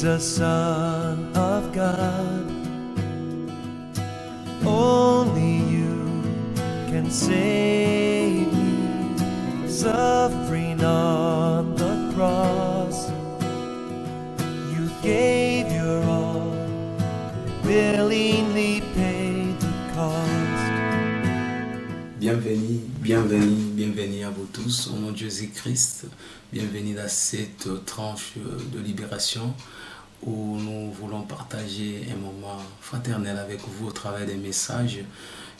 Jesus, Son of God. Only you can save me, suffering on the cross. You gave your all, willingly paid the cost. Bienvenue, bienvenue, bienvenue à vous tous au nom de Jésus-Christ. Bienvenue dans cette tranche de libération où nous voulons partager un moment fraternel avec vous au travers des messages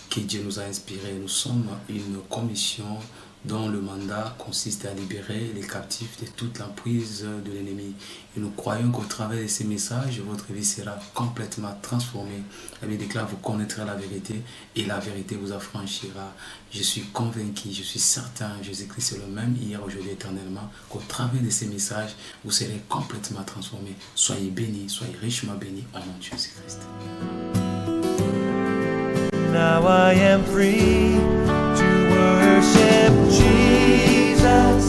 que Dieu nous a inspirés. Nous sommes une commission dont le mandat consiste à libérer les captifs de toute l'emprise de l'ennemi. Et nous croyons qu'au travers de ces messages, votre vie sera complètement transformée. La Bible déclare, vous connaîtrez la vérité et la vérité vous affranchira. Je suis convaincu, je suis certain, Jésus-Christ est le même hier, aujourd'hui, éternellement, qu'au travers de ces messages, vous serez complètement transformés. Soyez bénis, soyez richement bénis au nom de Jésus-Christ. Now I am free to worship Jesus.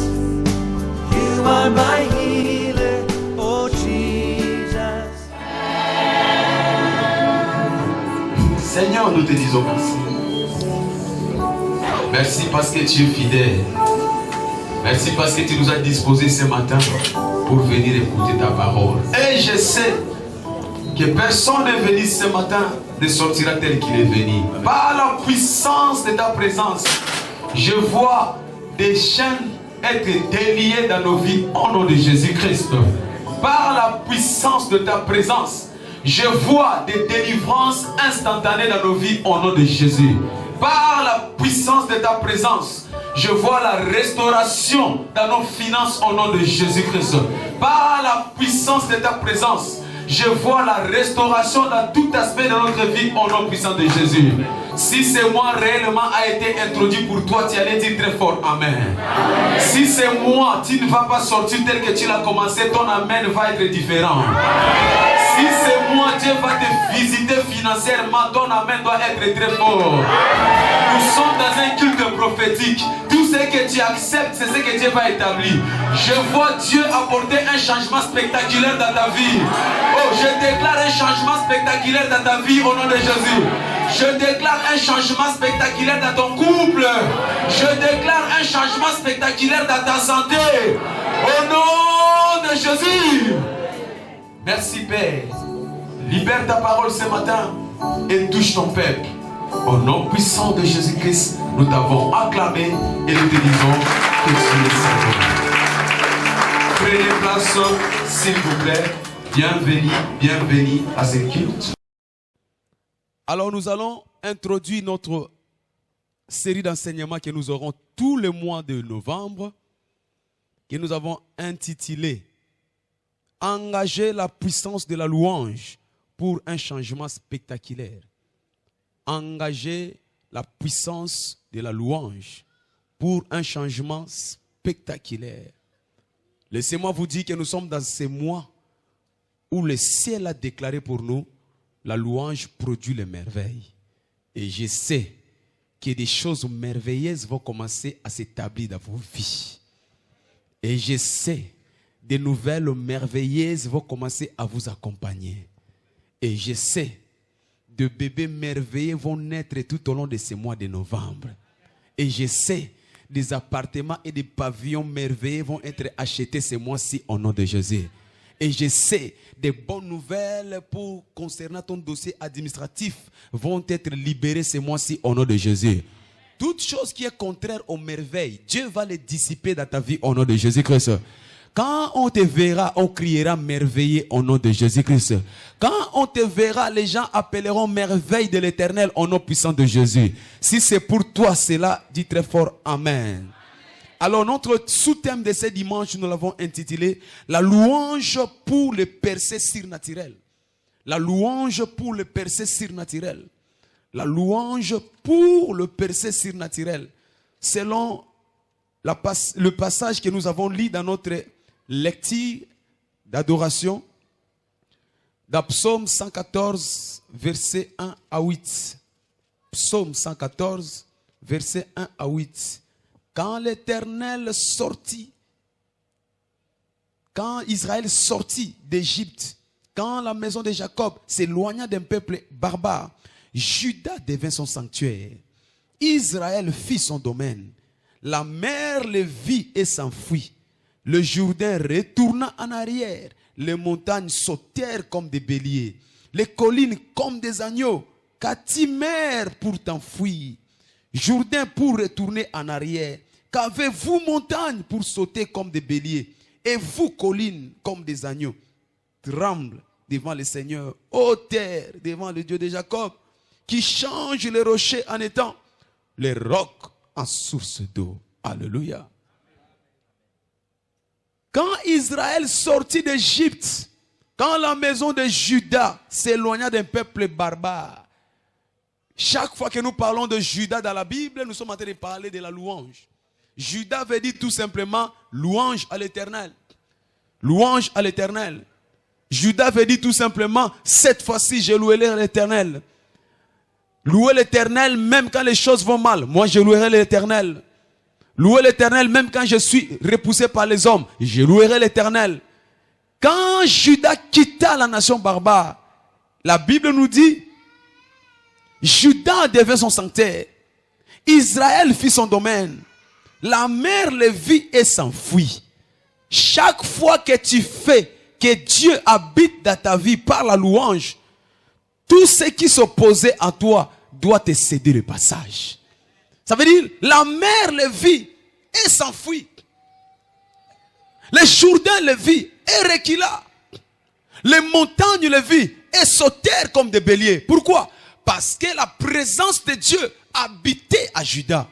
You are my healer, oh Jesus. Seigneur, nous te disons merci. Merci parce que tu es fidèle. Merci parce que tu nous as disposé ce matin pour venir écouter ta parole. Et je sais que personne n'est venu ce matin ne sortira tel qu'il est venu. Par la puissance de ta présence, je vois des chaînes être déliées dans nos vies au nom de Jésus-Christ. Par la puissance de ta présence, je vois des délivrances instantanées dans nos vies au nom de Jésus. Par la puissance de ta présence, je vois la restauration dans nos finances au nom de Jésus-Christ. Par la puissance de ta présence, je vois la restauration dans tout aspect de notre vie au nom puissant de Jésus. Si ce mois réellement a été introduit pour toi, tu allais dire très fort Amen. Si ce mois, tu ne vas pas sortir tel que tu l'as commencé, ton Amen va être différent. Si ce mois, Dieu va te visiter financièrement, ton Amen doit être très fort. Nous sommes dans un culte prophétique. Tout ce que tu acceptes, c'est ce que Dieu va établir. Je vois Dieu apporter un changement spectaculaire dans ta vie. Oh, je déclare un changement spectaculaire dans ta vie au nom de Jésus. Je déclare un changement spectaculaire dans ton couple. Je déclare un changement spectaculaire dans ta santé. Au nom de Jésus. Merci Père. Libère ta parole ce matin et touche ton peuple. Au nom puissant de Jésus-Christ, nous t'avons acclamé et nous te disons que tu es Seigneur. Prenez place, s'il vous plaît. Bienvenue, bienvenue à ce culte. Alors nous allons introduire notre série d'enseignements que nous aurons tous les mois de novembre, que nous avons intitulé « Engager la puissance de la louange pour un changement spectaculaire ». Engager la puissance de la louange pour un changement spectaculaire. Laissez-moi vous dire que nous sommes dans ces mois où le ciel a déclaré pour nous la louange produit les merveilles. Et je sais que des choses merveilleuses vont commencer à s'établir dans vos vies. Et je sais des nouvelles merveilleuses vont commencer à vous accompagner. Et je sais de bébés merveilleux vont naître tout au long de ces mois de novembre. Et je sais des appartements et des pavillons merveilleux vont être achetés ces mois-ci au nom de Jésus. Et je sais des bonnes nouvelles concernant ton dossier administratif vont être libérées ces mois-ci au nom de Jésus. Toute chose qui est contraire aux merveilles, Dieu va les dissiper dans ta vie au nom de Jésus-Christ. Quand on te verra, on criera merveilleux au nom de Jésus-Christ. Quand on te verra, les gens appelleront merveille de l'Éternel au nom puissant de Jésus. Si c'est pour toi cela, dis très fort Amen. Alors notre sous-thème de ce dimanche, nous l'avons intitulé « La louange pour le percée surnaturel ». La louange pour le percée surnaturel. La louange pour le percée surnaturel. Selon le passage que nous avons lu dans notre lecture d'adoration, dans Psaume 114, versets 1 à 8. Psaume 114, versets 1 à 8. Quand l'Éternel sortit, quand Israël sortit d'Égypte, quand la maison de Jacob s'éloigna d'un peuple barbare, Juda devint son sanctuaire. Israël fit son domaine. La mer le vit et s'enfuit. Le Jourdain retourna en arrière. Les montagnes sautèrent comme des béliers. Les collines comme des agneaux. Qu'as-tu pour t'enfuir? Jourdain pour retourner en arrière. Qu'avez-vous montagne pour sauter comme des béliers? Et vous collines comme des agneaux. Tremble devant le Seigneur, ô terre, devant le Dieu de Jacob, qui change les rochers en étangs, les rocs en source d'eau. Alléluia. Quand Israël sortit d'Égypte, quand la maison de Juda s'éloigna d'un peuple barbare, chaque fois que nous parlons de Juda dans la Bible, nous sommes en train de parler de la louange. Juda veut dire tout simplement louange à l'Éternel. Louange à l'Éternel. Juda veut dire tout simplement, cette fois-ci, je louerai l'Éternel. Louer l'Éternel même quand les choses vont mal. Moi, je louerai l'Éternel. Louer l'Éternel même quand je suis repoussé par les hommes. Je louerai l'Éternel. Quand Juda quitta la nation barbare, la Bible nous dit, Juda devint son sanctuaire. Israël fit son domaine. La mer le vit et s'enfuit. Chaque fois que tu fais que Dieu habite dans ta vie par la louange, tout ce qui s'opposait à toi doit te céder le passage. Ça veut dire, la mer le vit et s'enfuit. Les Jourdains le vit et recula. Les montagnes le vit et sautèrent comme des béliers. Pourquoi? Parce que la présence de Dieu habitait à Juda.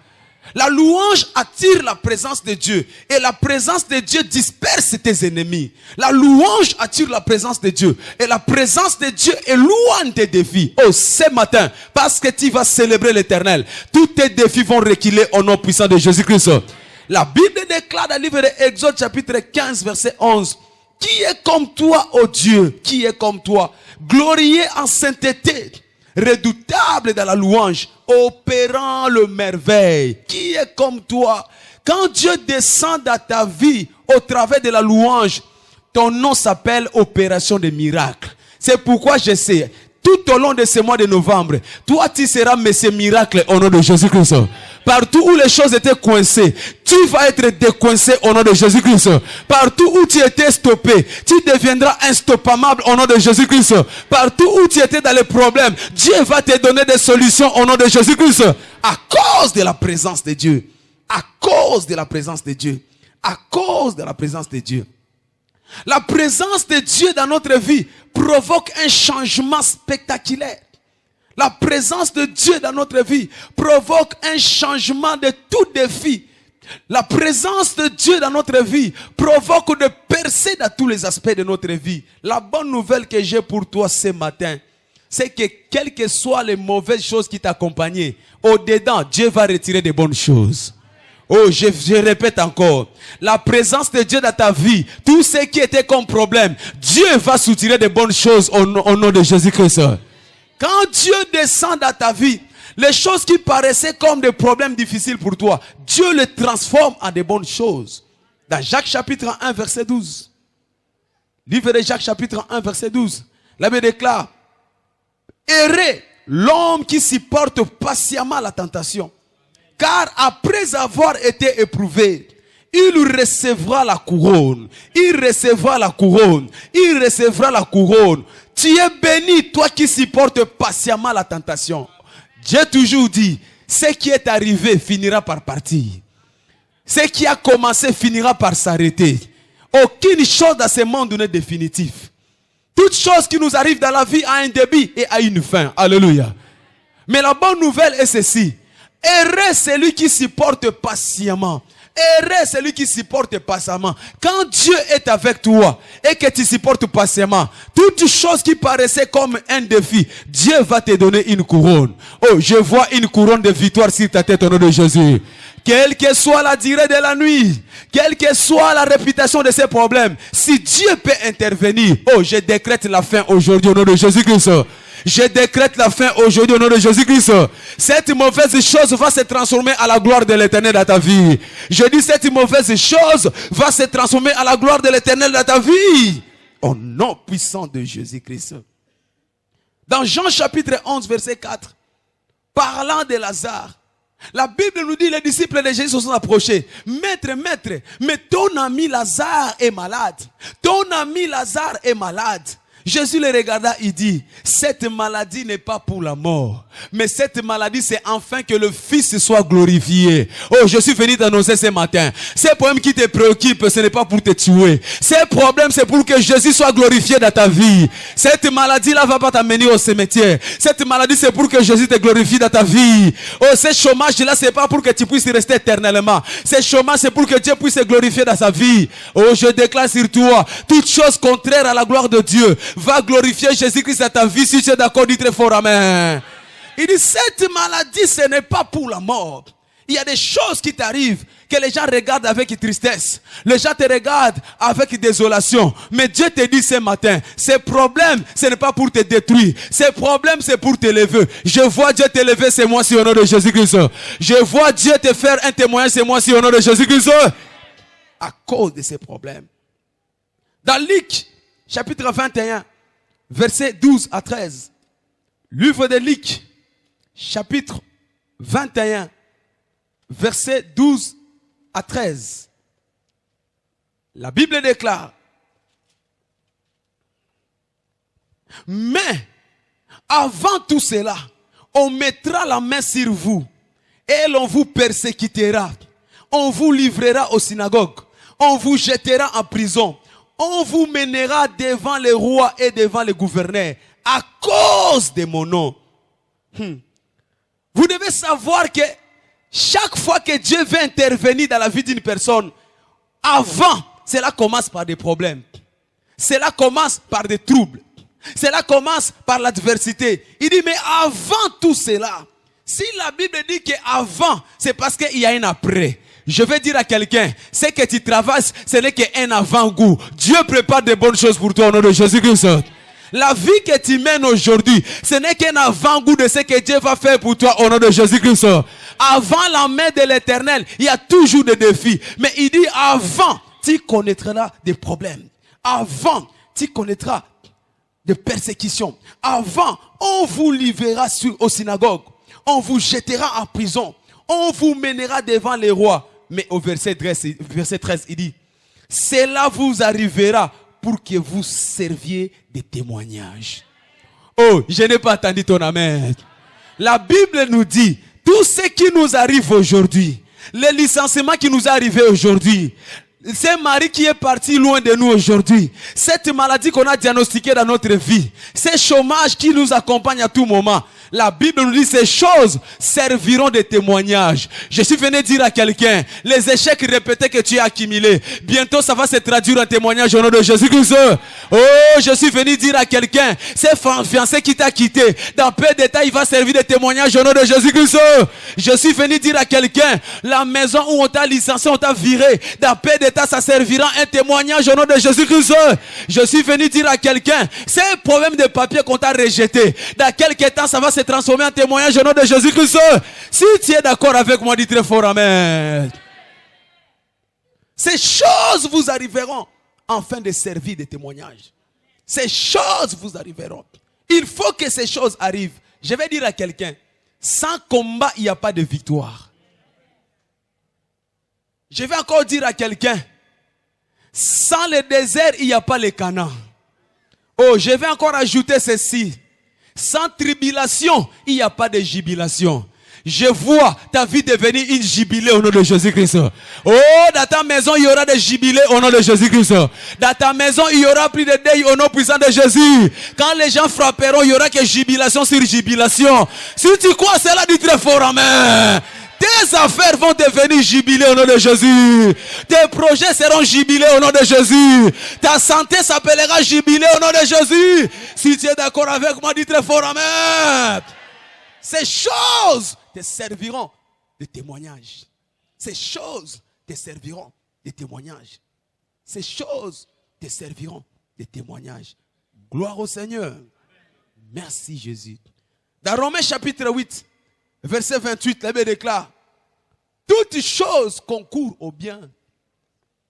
La louange attire la présence de Dieu. Et la présence de Dieu disperse tes ennemis. La louange attire la présence de Dieu. Et la présence de Dieu éloigne tes défis. Oh, ce matin, parce que tu vas célébrer l'Éternel, tous tes défis vont reculer au nom puissant de Jésus-Christ. La Bible déclare dans le livre d'Exode chapitre 15 verset 11. Qui est comme toi, ô Dieu? Qui est comme toi? Glorieux en sainteté, redoutable dans la louange, opérant le merveille. Qui est comme toi? Quand Dieu descend dans ta vie au travers de la louange, ton nom s'appelle opération de miracle. C'est pourquoi je sais, tout au long de ce mois de novembre, toi tu seras Messie Miracle au nom de Jésus-Christ. Partout où les choses étaient coincées, tu vas être décoincé au nom de Jésus-Christ. Partout où tu étais stoppé, tu deviendras instoppable au nom de Jésus-Christ. Partout où tu étais dans les problèmes, Dieu va te donner des solutions au nom de Jésus-Christ. À cause de la présence de Dieu. À cause de la présence de Dieu. À cause de la présence de Dieu. La présence de Dieu dans notre vie provoque un changement spectaculaire. La présence de Dieu dans notre vie provoque un changement de tout défi. La présence de Dieu dans notre vie provoque de percer dans tous les aspects de notre vie. La bonne nouvelle que j'ai pour toi ce matin, c'est que quelles que soient les mauvaises choses qui t'accompagnent, au-dedans, Dieu va retirer des bonnes choses. Oh, je répète encore. La présence de Dieu dans ta vie, tout ce qui était comme problème, Dieu va soutirer des bonnes choses au nom de Jésus-Christ. Quand Dieu descend dans ta vie, les choses qui paraissaient comme des problèmes difficiles pour toi, Dieu les transforme en des bonnes choses. Dans Jacques chapitre 1 verset 12. Livre de Jacques chapitre 1 verset 12. La Bible déclare, heureux l'homme qui supporte patiemment la tentation. Car après avoir été éprouvé, il recevra la couronne. Il recevra la couronne. Il recevra la couronne. Tu es béni, toi qui supportes patiemment la tentation. J'ai toujours dit, ce qui est arrivé finira par partir. Ce qui a commencé finira par s'arrêter. Aucune chose dans ce monde n'est définitive. Toute chose qui nous arrive dans la vie a un début et a une fin. Alléluia. Mais la bonne nouvelle est ceci. Heureux celui qui supporte patiemment. Heureux celui qui supporte patiemment. Quand Dieu est avec toi et que tu supportes patiemment, toute chose qui paraissait comme un défi, Dieu va te donner une couronne. Oh, je vois une couronne de victoire sur ta tête au nom de Jésus. Quelle que soit la durée de la nuit, quelle que soit la réputation de ces problèmes, si Dieu peut intervenir, oh, je décrète la fin aujourd'hui au nom de Jésus-Christ. Je décrète la fin aujourd'hui au nom de Jésus-Christ. Cette mauvaise chose va se transformer à la gloire de l'Éternel dans ta vie. Je dis cette mauvaise chose va se transformer à la gloire de l'Éternel dans ta vie. Au nom puissant de Jésus-Christ. Dans Jean chapitre 11, verset 4, parlant de Lazare, la Bible nous dit, les disciples de Jésus se sont approchés. Maître, mais ton ami Lazare est malade. Ton ami Lazare est malade. Jésus les regarda, il dit, cette maladie n'est pas pour la mort, mais cette maladie c'est afin que le Fils soit glorifié. Oh, je suis venu t'annoncer ce matin, ces problèmes qui te préoccupent, ce n'est pas pour te tuer. Ces problèmes c'est pour que Jésus soit glorifié dans ta vie. Cette maladie-là va pas t'amener au cimetière. Cette maladie c'est pour que Jésus te glorifie dans ta vie. Oh, ce chômage-là c'est pas pour que tu puisses rester éternellement. Ce chômage c'est pour que Dieu puisse se glorifier dans sa vie. Oh, je déclare sur toi, toute chose contraire à la gloire de Dieu va glorifier Jésus-Christ dans ta vie. Si tu es d'accord, dis très fort amen. Il dit, cette maladie, ce n'est pas pour la mort. Il y a des choses qui t'arrivent que les gens regardent avec tristesse. Les gens te regardent avec désolation. Mais Dieu te dit ce matin, ces problèmes, ce n'est pas pour te détruire. Ces problèmes, c'est pour te lever. Je vois Dieu te lever ce mois-ci au nom de Jésus-Christ. Je vois Dieu te faire un témoignage ce mois-ci au nom de Jésus-Christ. À cause de ces problèmes. Dans Luc, chapitre 21, versets 12 à 13. Livre de Luc, chapitre 21, versets 12 à 13. La Bible déclare, mais avant tout cela, on mettra la main sur vous et l'on vous persécutera. On vous livrera aux synagogues. On vous jettera en prison. On vous mènera devant les rois et devant les gouverneurs à cause de mon nom. Vous devez savoir que chaque fois que Dieu veut intervenir dans la vie d'une personne, avant, cela commence par des problèmes. Cela commence par des troubles. Cela commence par l'adversité. Il dit, mais avant tout cela, si la Bible dit qu'avant, c'est parce qu'il y a un après. Je vais dire à quelqu'un, ce que tu traverses, ce n'est qu'un avant-goût. Dieu prépare de bonnes choses pour toi au nom de Jésus-Christ. La vie que tu mènes aujourd'hui, ce n'est qu'un avant-goût de ce que Dieu va faire pour toi au nom de Jésus-Christ. Avant la main de l'Éternel, il y a toujours des défis. Mais il dit, avant, tu connaîtras des problèmes. Avant, tu connaîtras des persécutions. Avant, on vous livrera aux synagogues. On vous jettera en prison. On vous mènera devant les rois. Mais au verset 13, il dit, cela vous arrivera pour que vous serviez de témoignage. Oh, je n'ai pas entendu ton amen. La Bible nous dit, tout ce qui nous arrive aujourd'hui, les licenciements qui nous arrivent aujourd'hui, ce mari qui est parti loin de nous aujourd'hui, cette maladie qu'on a diagnostiquée dans notre vie, ce chômage qui nous accompagne à tout moment, la Bible nous dit ces choses serviront de témoignages. Je suis venu dire à quelqu'un, les échecs répétés que tu as accumulés, bientôt ça va se traduire en témoignage au nom de Jésus-Christ. Oh, je suis venu dire à quelqu'un, ce fiancé qui t'a quitté, dans peu de temps il va servir de témoignage au nom de Jésus-Christ. Je suis venu dire à quelqu'un, la maison où on t'a licencié, on t'a viré, dans peu de temps ça servira un témoignage au nom de Jésus-Christ. Je suis venu dire à quelqu'un, c'est un problème de papier qu'on t'a rejeté, dans quelques temps ça va se transformer en témoignage au nom de Jésus-Christ. Si tu es d'accord avec moi, dis très fort amen. Ces choses vous arriveront afin de servir de témoignage. Ces choses vous arriveront. Il faut que ces choses arrivent. Je vais dire à quelqu'un, sans combat, il n'y a pas de victoire. Je vais encore dire à quelqu'un, sans le désert, il n'y a pas le Canaan. Oh, je vais encore ajouter ceci. Sans tribulation, il n'y a pas de jubilation. Je vois ta vie devenir une jubilée au nom de Jésus-Christ. Oh, dans ta maison, il y aura des jubilés au nom de Jésus-Christ. Dans ta maison, il y aura plus de deuil au nom puissant de Jésus. Quand les gens frapperont, il y aura que jubilation sur jubilation. Si tu crois cela, dis très fort amen. Tes affaires vont devenir jubilées au nom de Jésus. Tes projets seront jubilés au nom de Jésus. Ta santé s'appellera jubilée au nom de Jésus. Si tu es d'accord avec moi, dis très fort amen. Ces choses te serviront de témoignage. Ces choses te serviront de témoignage. Ces choses te serviront de témoignage. Gloire au Seigneur. Merci Jésus. Dans Romains chapitre 8, verset 28, la Bible déclare, toutes choses concourent au bien.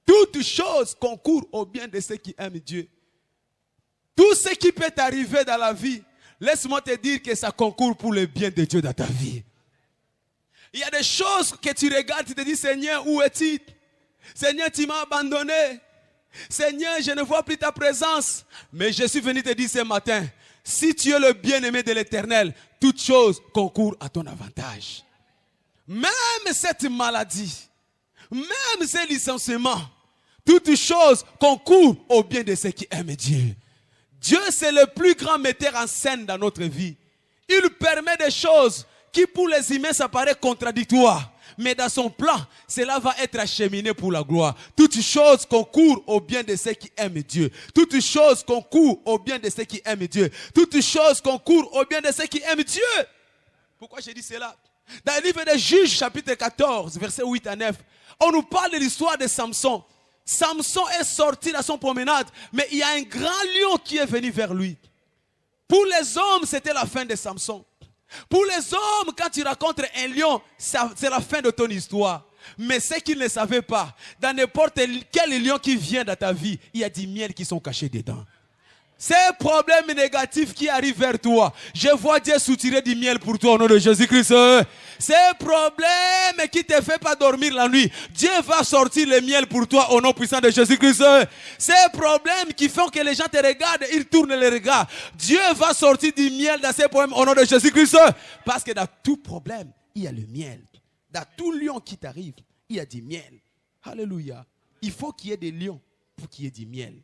Toutes choses concourent au bien de ceux qui aiment Dieu Tout ce qui peut t'arriver dans la vie, laisse-moi te dire que ça concourt pour le bien de Dieu dans ta vie. Il y a des choses que tu regardes, tu te dis, Seigneur, où es-tu? Seigneur, tu m'as abandonné. Seigneur, je ne vois plus ta présence. Mais je suis venu te dire ce matin, si tu es le bien-aimé de l'Éternel, toutes choses concourent à ton avantage. Même cette maladie, même ces licenciements, toutes choses concourent au bien de ceux qui aiment Dieu. Dieu, c'est le plus grand metteur en scène dans notre vie. Il permet des choses qui pour les humains ça paraît contradictoire. Mais dans son plan, cela va être acheminé pour la gloire. Toutes choses concourent au bien de ceux qui aiment Dieu. Toutes choses concourent au bien de ceux qui aiment Dieu. Toutes choses concourent au bien de ceux qui aiment Dieu. Pourquoi je dis cela? Dans le livre des Juges, chapitre 14, versets 8 à 9, on nous parle de l'histoire de Samson. Samson est sorti dans son promenade, mais il y a un grand lion qui est venu vers lui. Pour les hommes, c'était la fin de Samson. Pour les hommes, quand tu rencontres un lion, c'est la fin de ton histoire. Mais ce qu'ils ne savaient pas, dans n'importe quel lion qui vient dans ta vie, il y a des miels qui sont cachés dedans. Ces problèmes négatifs qui arrivent vers toi, je vois Dieu soutirer du miel pour toi au nom de Jésus-Christ. Ces problèmes qui ne te font pas dormir la nuit, Dieu va sortir le miel pour toi au nom puissant de Jésus-Christ. Ces problèmes qui font que les gens te regardent, ils tournent les regards. Dieu va sortir du miel dans ces problèmes au nom de Jésus-Christ. Parce que dans tout problème, il y a le miel. Dans tout lion qui t'arrive, il y a du miel. Alléluia. Il faut qu'il y ait des lions pour qu'il y ait du miel.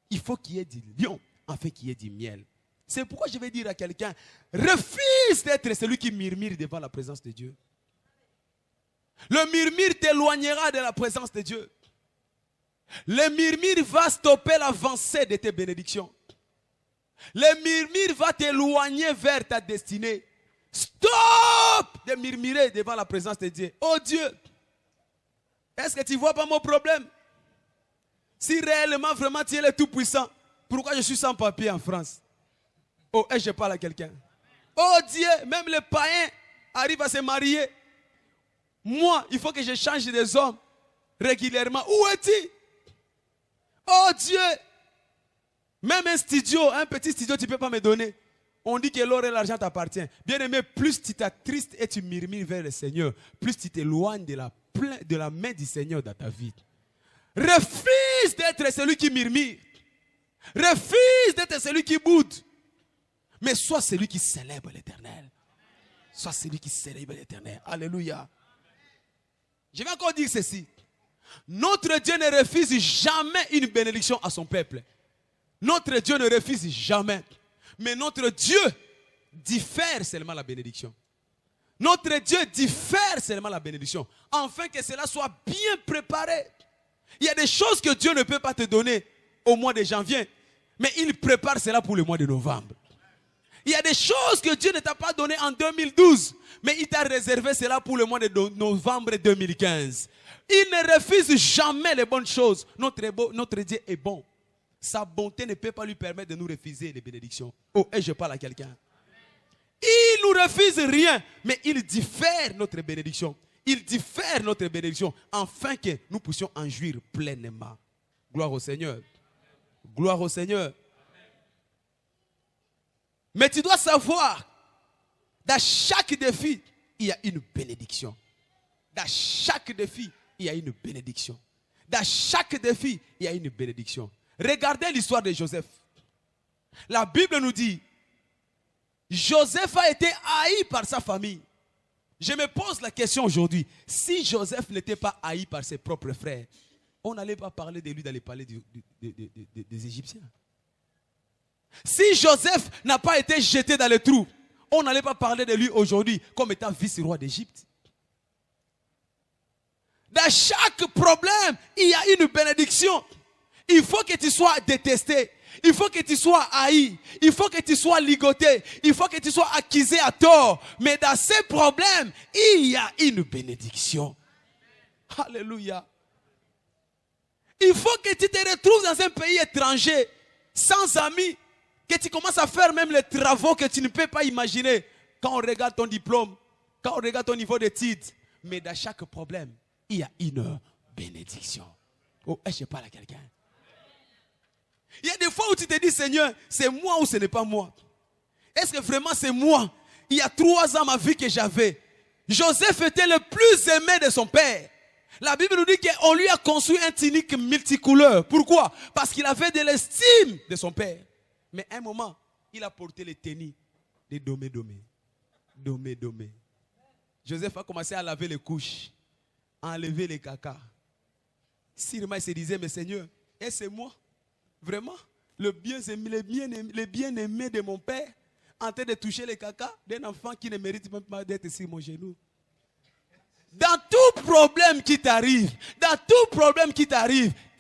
Il faut qu'il y ait du lion afin qu'il y ait du miel. C'est pourquoi je vais dire à quelqu'un, refuse d'être celui qui murmure devant la présence de Dieu. Le murmure t'éloignera de la présence de Dieu. Le murmure va stopper l'avancée de tes bénédictions. Le murmure va t'éloigner vers ta destinée. Stop de murmurer devant la présence de Dieu. Oh Dieu, est-ce que tu ne vois pas mon problème? Si réellement, vraiment, tu es le tout-puissant, pourquoi je suis sans papier en France? Oh, et je parle à quelqu'un. Oh Dieu, même les païens arrivent à se marier. Moi, il faut que je change des hommes régulièrement. Où es-tu? Oh Dieu, même un studio, un petit studio, tu ne peux pas me donner. On dit que l'or et l'argent t'appartiennent. Bien aimé, plus tu t'attristes et tu murmures vers le Seigneur, plus tu t'éloignes de la main du Seigneur dans ta vie. Refuse d'être celui qui murmure. Refuse d'être celui qui boude. Mais sois celui qui célèbre l'Éternel. Sois celui qui célèbre l'Éternel. Alléluia. Je vais encore dire ceci. Notre Dieu ne refuse jamais une bénédiction à son peuple. Notre Dieu ne refuse jamais. Mais notre Dieu diffère seulement la bénédiction. Notre Dieu diffère seulement la bénédiction. Afin que cela soit bien préparé. Il y a des choses que Dieu ne peut pas te donner au mois de janvier. Mais il prépare cela pour le mois de novembre. Il y a des choses que Dieu ne t'a pas donné en 2012. Mais il t'a réservé cela pour le mois de novembre 2015. Il ne refuse jamais les bonnes choses. Notre Dieu est bon. Sa bonté ne peut pas lui permettre de nous refuser les bénédictions. Oh, et je parle à quelqu'un. Il ne nous refuse rien, mais il diffère notre bénédiction. Il diffère notre bénédiction afin que nous puissions en jouir pleinement. Gloire au Seigneur. Gloire au Seigneur. Mais tu dois savoir, dans chaque défi, il y a une bénédiction. Dans chaque défi, il y a une bénédiction. Dans chaque défi, il y a une bénédiction. Regardez l'histoire de Joseph. La Bible nous dit, Joseph a été haï par sa famille. Je me pose la question aujourd'hui, si Joseph n'était pas haï par ses propres frères, on n'allait pas parler de lui dans les palais des Égyptiens. Si Joseph n'a pas été jeté dans le trou, on n'allait pas parler de lui aujourd'hui comme étant vice-roi d'Égypte. Dans chaque problème, il y a une bénédiction. Il faut que tu sois détesté. Il faut que tu sois haï. Il faut que tu sois ligoté. Il faut que tu sois accusé à tort. Mais dans ces problèmes, il y a une bénédiction. Alléluia. Il faut que tu te retrouves dans un pays étranger, sans amis, que tu commences à faire même les travaux que tu ne peux pas imaginer. Quand on regarde ton diplôme, quand on regarde ton niveau d'études. Mais dans chaque problème, il y a une bénédiction. Oh, je parle à quelqu'un. Il y a des fois où tu te dis, Seigneur, c'est moi ou ce n'est pas moi? Est-ce que vraiment c'est moi? Il y a 3 ans ma vie que j'avais. Joseph était le plus aimé de son père. La Bible nous dit qu'on lui a construit un tunique multicouleur. Pourquoi? Parce qu'il avait de l'estime de son père. Mais à un moment, il a porté les tennis de domé. Joseph a commencé à laver les couches, à enlever les caca. Sûrement, il se disait, mais Seigneur, est-ce c'est moi? Vraiment? Le bien-aimé de mon père, en train de toucher les caca d'un enfant qui ne mérite même pas d'être sur mon genou. Dans tout problème qui t'arrive,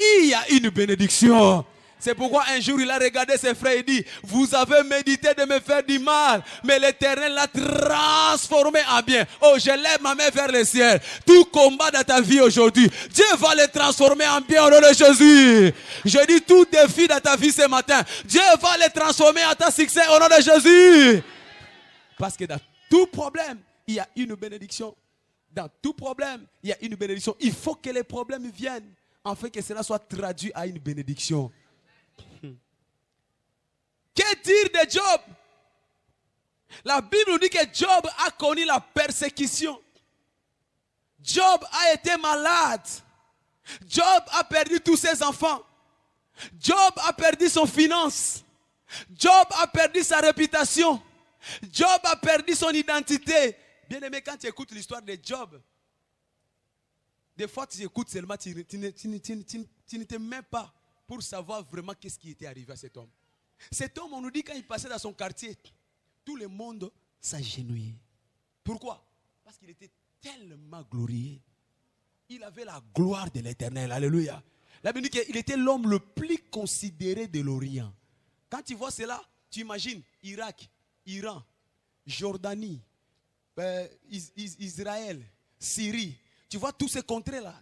il y a une bénédiction. C'est pourquoi un jour il a regardé ses frères et dit, vous avez médité de me faire du mal, mais l'Éternel l'a transformé en bien. Oh, je lève ma main vers le ciel. Tout combat dans ta vie aujourd'hui, Dieu va le transformer en bien au nom de Jésus. Je dis tout défi dans ta vie ce matin, Dieu va le transformer en ta succès au nom de Jésus. Parce que dans tout problème, il y a une bénédiction. Dans tout problème, il y a une bénédiction. Il faut que les problèmes viennent, afin que cela soit traduit à une bénédiction. Que dire de Job? La Bible nous dit que Job a connu la persécution. Job a été malade. Job a perdu tous ses enfants. Job a perdu son finance. Job a perdu sa réputation. Job a perdu son identité. Bien aimé, quand tu écoutes l'histoire de Job, des fois tu écoutes seulement, tu ne te mets pas pour savoir vraiment qu'est-ce qui était arrivé à cet homme. Cet homme, on nous dit quand il passait dans son quartier, tout le monde s'agenouillait. Pourquoi? Parce qu'il était tellement glorieux. Il avait la gloire de l'Éternel. Alléluia. La Bible dit qu'il était l'homme le plus considéré de l'Orient. Quand tu vois cela, tu imagines Irak, Iran, Jordanie, Israël, Syrie. Tu vois tous ces contrées-là.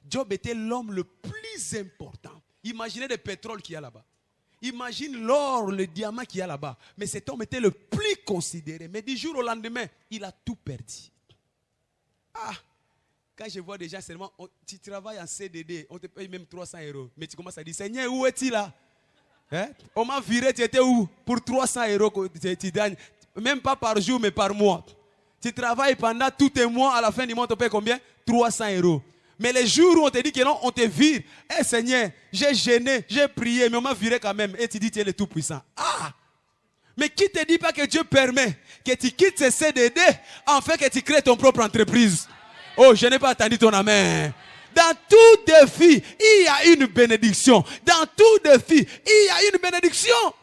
Job était l'homme le plus important. Imaginez le pétrole qu'il y a là-bas. Imagine l'or, le diamant qu'il y a là-bas. Mais cet homme était le plus considéré. Mais du jour au lendemain, il a tout perdu. Ah, quand je vois des gens seulement, tu travailles en CDD, on te paye même 300 €. Mais tu commences à dire, Seigneur, où es-tu là? Hein? On m'a viré, tu étais où? Pour 300 € que tu gagnes. Même pas par jour, mais par mois. Tu travailles pendant tout un mois, à la fin du mois, on te paye combien? 300 €. Mais les jours où on te dit que non, on te vire. Eh Seigneur, j'ai gêné, j'ai prié, mais on m'a viré quand même. Et tu dis, tu es le Tout-Puissant. Ah! Mais qui te dit pas que Dieu permet que tu quittes ce CDD afin que tu crées ton propre entreprise? Oh, je n'ai pas attendu ton amen. Dans tout défi, il y a une bénédiction. Dans tout défi, il y a une bénédiction.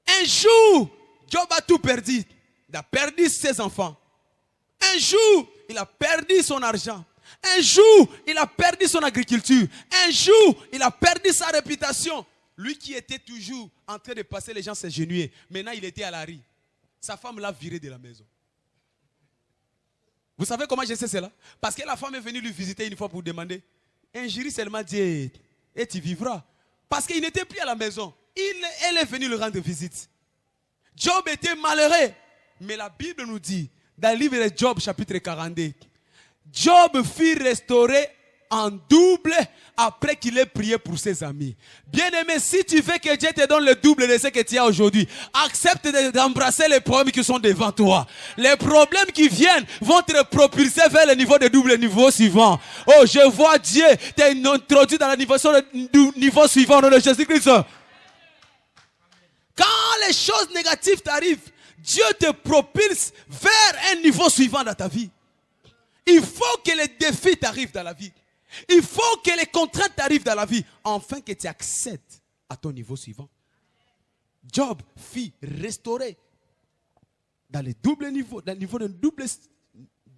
Un jour, Job a tout perdu. Il a perdu ses enfants. Un jour, il a perdu son argent. Un jour, il a perdu son agriculture. Un jour, il a perdu sa réputation. Lui qui était toujours en train de passer les gens s'agenouiller. Maintenant, il était à la rue. Sa femme l'a viré de la maison. Vous savez comment je sais cela? Parce que la femme est venue lui visiter une fois pour demander. Injure seulement Dieu et tu vivras. Parce qu'il n'était plus à la maison. Elle est venue lui rendre visite. Job était malheureux. Mais la Bible nous dit, dans le livre de Job, chapitre 42, Job fut restauré en double après qu'il ait prié pour ses amis. Bien-aimé, si tu veux que Dieu te donne le double de ce que tu as aujourd'hui, accepte d'embrasser les problèmes qui sont devant toi. Les problèmes qui viennent vont te propulser vers le niveau de double niveau suivant. Oh, je vois Dieu t'introduire dans le niveau suivant au nom de Jésus-Christ. Quand les choses négatives t'arrivent, Dieu te propulse vers un niveau suivant dans ta vie. Il faut que les défis t'arrivent dans la vie. Il faut que les contraintes t'arrivent dans la vie, afin que tu accèdes à ton niveau suivant. Job fut restauré dans le double niveau, dans le niveau d'un